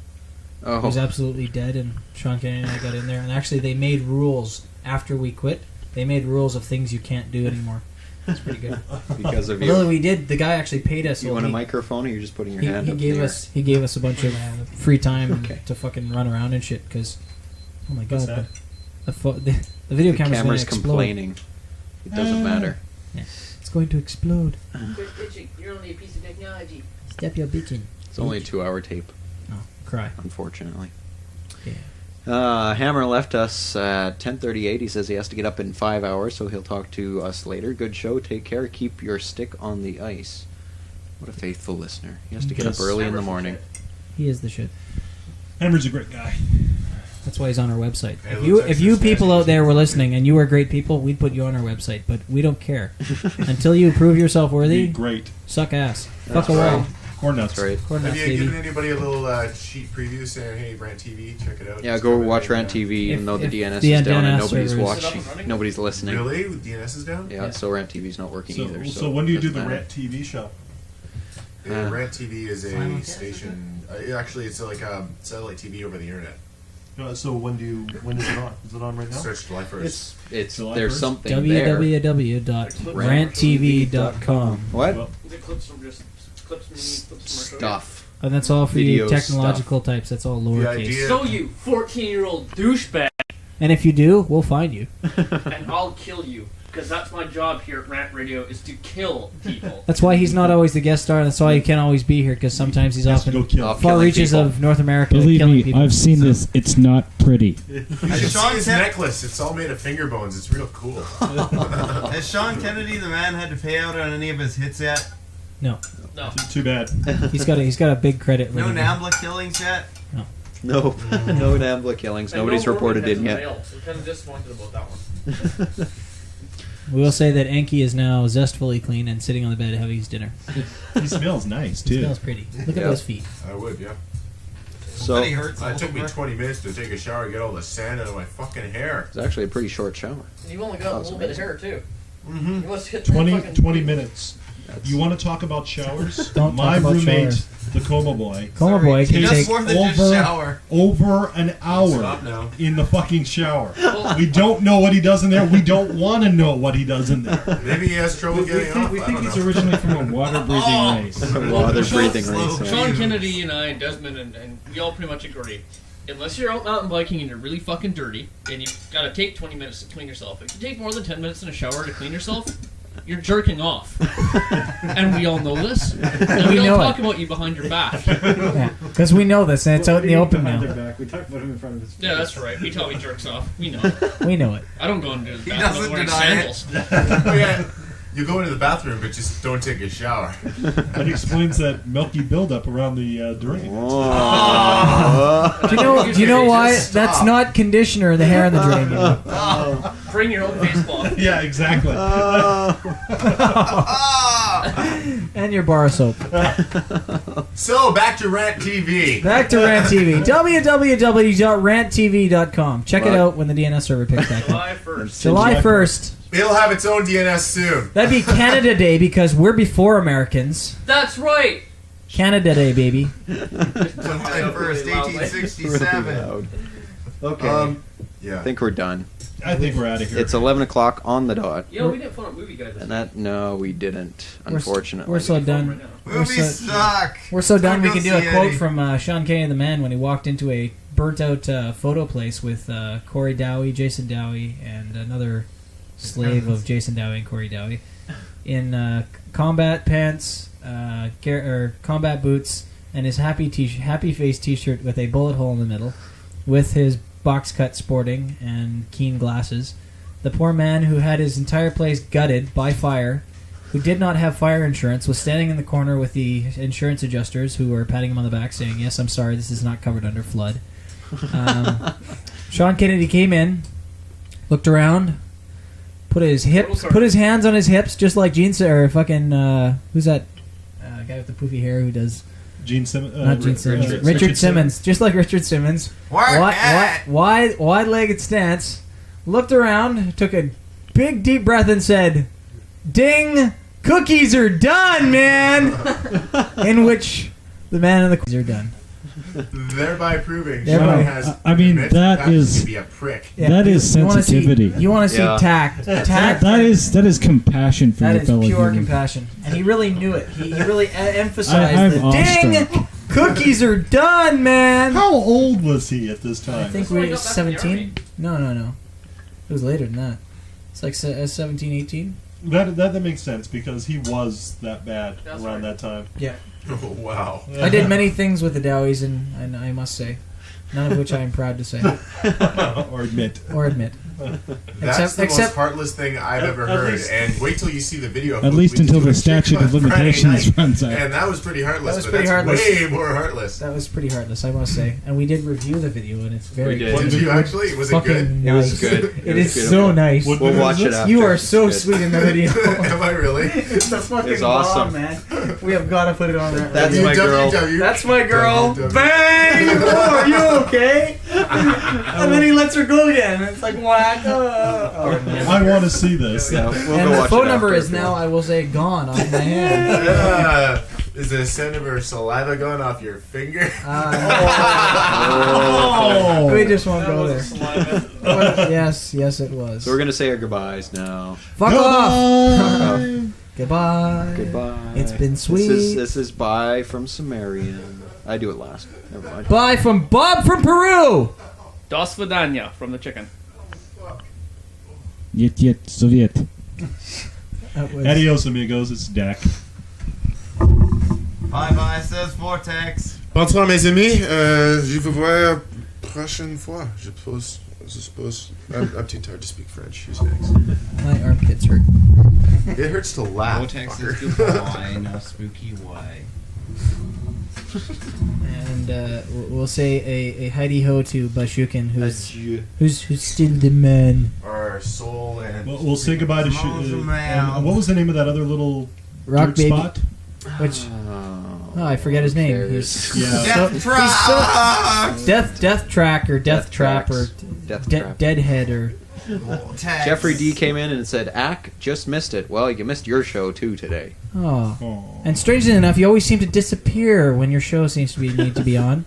Oh. He was absolutely dead, and Sean Kennedy and I got in there, and actually they made rules after we quit. They made rules of things you can't do anymore. It's pretty good. Because of you. Although we did, the guy actually paid us. You want a microphone, or you're just putting your hand up gave in the us He gave us a bunch of free time to fucking run around and shit. Because, oh my god, the video camera's complaining. It doesn't matter. Yeah. It's going to explode. Quit bitching. You're only a piece of technology. Step your bitching. It's only a 2-hour tape. Oh, cry. Unfortunately. Yeah. Hammer left us at 10:38. He says he has to get up in 5 hours, so he'll talk to us later. Good show. Take care. Keep your stick on the ice. What a faithful listener. He has to get up early in the morning. He is the shit. Hammer's a great guy. That's why he's on our website. If you people out there were listening and you were great people, we'd put you on our website, but we don't care. Until you prove yourself worthy, great. Suck ass. That's Fuck away. Corn nuts. Right. Have you given anybody a little cheat preview saying, hey, Rant TV, check it out? Yeah, go watch Rant TV, even though the DNS is down and nobody's watching, nobody's listening. Really? DNS is down? Yeah, so Rant TV's not working either. So when do you do the Rant TV show? Rant TV is a station. Actually, it's like satellite TV over the internet. So when is it on? Is it on right now? Search July 1st. It's July there's 1st? something there. www.ranttv.com. What? Is it clips from Stuff. And that's all for Video you technological types. That's all lowercase. So you 14-year-old douchebag. And if you do, we'll find you. And I'll kill you. Because that's my job here at Rant Radio, is to kill people. That's why he's not always the guest star, and that's why he can't always be here, because sometimes he's off in far reaches of North America. Believe killing me, people. I've seen this. It's not pretty. You should see his necklace. It's all made of finger bones. It's real cool. Has Sean Kennedy, the man, had to pay out on any of his hits yet? No. No. Too bad. He's got a big credit. No limit. Nambla killings yet? No, no Nambla killings. Nobody's reported in yet. So kind of disappointed about that one. We will say that Enki is now zestfully clean and sitting on the bed having his dinner. He smells nice He too. smells pretty. Look at those feet. I would, yeah. So It took me 20 minutes to take a shower and get all the sand out of my fucking hair. it's actually a pretty short shower. And you've only got a little bit of hair too. Mm-hmm. You must get 20 minutes. You want to talk about showers? Don't My talk about roommate, showers. the Coma Boy. Coma Boy can takes take more than just shower. over an hour Stop now. in the fucking shower. We don't know what he does in there. We don't want to know what he does in there. Maybe he has trouble getting off. We I think don't he's know. originally from a water-breathing race. Water breathing race. Sean Kennedy and I and Desmond and we all pretty much agree. Unless you're out mountain biking and you're really fucking dirty and you've got to take 20 minutes to clean yourself. If you take more than 10 minutes in a shower to clean yourself, you're jerking off. And we all know this. And we all talk about you behind your back. Because we know this and it's out in the open now. We talked about him in front of his face. Yeah, that's right. We tell he jerks off. We know it. We know it. I don't go into the He bathroom doesn't wearing deny sandals. Oh, yeah. You go into the bathroom, but just don't take a shower. That explains that milky buildup around the drain. Do you know why? That's not conditioner in the hair in the drain. Bring your own baseball. Yeah, exactly. And your bar of soap. So, back to Rant TV. Back to Rant TV. www.ranttv.com. Check it out when the DNS server picks back up. July 1st. July 1st. It'll have its own DNS soon. That'd be Canada Day because we're before Americans. That's right. Canada Day, baby. July 1st, 1867. Okay. Yeah. I think we're done. I think we're out of here. It's 11 o'clock on the dot. Yeah, we didn't put on movie guide. And that, no, we didn't, unfortunately. We're so done. Movies suck. We're so done. We Don't can go do see a quote any. from Sean Kenny the Man when he walked into a burnt-out photo place with Corey Dowie, Jason Dowie, and another slave of Jason Dowie and Corey Dowie in combat pants, combat boots, and his happy face T-shirt with a bullet hole in the middle, with his box cut sporting and keen glasses. The poor man who had his entire place gutted by fire, who did not have fire insurance, was standing in the corner with the insurance adjusters who were patting him on the back saying, "Yes, I'm sorry, this is not covered under flood." Sean Kennedy came in, looked around, put his hands on his hips, just like Gene or fucking who's that guy with the poofy hair who does Gene Simmons. not Gene Simmons. Richard Simmons, just like Richard Simmons. Wide-legged stance. Looked around, took a big deep breath, and said, "Ding! Cookies are done, man." In which the man and the cookies are done. Thereby proving Thereby- Sean has. I mean, admits that is- to be a prick. Yeah, that is you wanna see- sensitivity. You want to see tact. Tact. That is compassion for That your is fellow pure human. compassion, and he really knew it. He really emphasized I'm the ding. awestruck. Cookies are done, man. How old was he at this time? I think we were 17. No. It was later than that. It's like 17, 18. That makes sense because he was that bad That's around right. that time. Yeah. Oh, wow. I did many things with the Dowies, and I must say, none of which I am proud to say or admit. That's the most heartless thing I've ever heard. least- And wait till you see the video. At least until the statute of limitations runs out. And that was pretty heartless. That was but pretty that's heartless. way more heartless. That was pretty heartless, I must say. And we did review the video, and it's very We did. Did you actually? Was it fucking good? nice. It was good. It was is good. so nice. What We'll video watch is it this? after. You are so It's good. sweet in the video. Am I really? It's a fucking It's awesome. bomb, man. We have got to put it on that. That's my girl. That's my girl. WW. Bang! Oh, are you okay? And then he lets her go again. It's like whack. Oh, man. I want to see this. Yeah, we'll And go the watch phone it number after is if you now, want. I will say, gone off my hand. Is the scent of her saliva going off your finger? Oh. We just won't go there. Saliva. Yes, it was. So we're going to say our goodbyes now. Fuck off. Goodbye. Goodbye. It's been sweet. This is bye from Cimmerian. I do it last. Never mind. Bye from Bob from Peru. Dos Vidania from the chicken. Yet, Soviet. That was- Adios, amigos. It's Dak. Bye, says Vortex. Bonsoir, mes amis. Je vous vois prochaine fois. Je suppose. I'm too tired to speak French. Who's next? My armpits hurt. It hurts to laugh. Vortex is fucker. goodbye, no spooky way. And we'll say a heidi ho to Bashukin, who's still the man. Our soul and. Well, we'll say goodbye to. And what was the name of that other little Rock dirt baby. Spot? Which I forget his name. He's Death Trap. Death Track or Death Trap or Death Trap. Deadhead or. Jeffrey D came in and said, "Ack, just missed it." Well, you missed your show too today. Oh. And strangely enough, you always seem to disappear when your show seems to need to be on.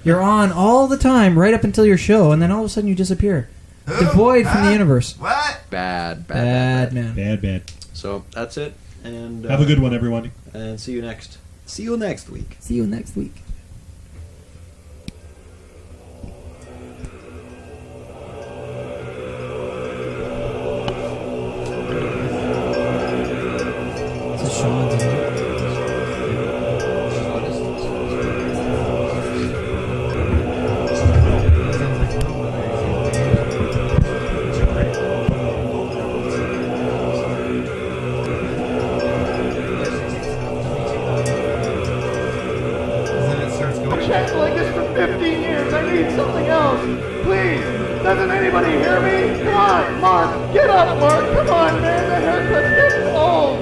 You're on all the time, right up until your show, and then all of a sudden you disappear. Devoid from the universe. What? Bad man. Bad. So that's it. And have a good one, everyone. And see you next. See you next week. See you next week. This is Sean's, isn't it? Chat like this for 15 years. I need something else. Please. Doesn't anybody hear me? Come on, Mark. Get up, Mark. Come on, man. The haircut's getting old.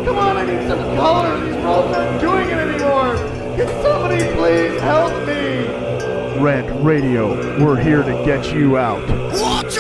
Come on, I need some color. These rolls aren't doing it anymore. Can somebody please help me? Rent Radio. We're here to get you out. Watch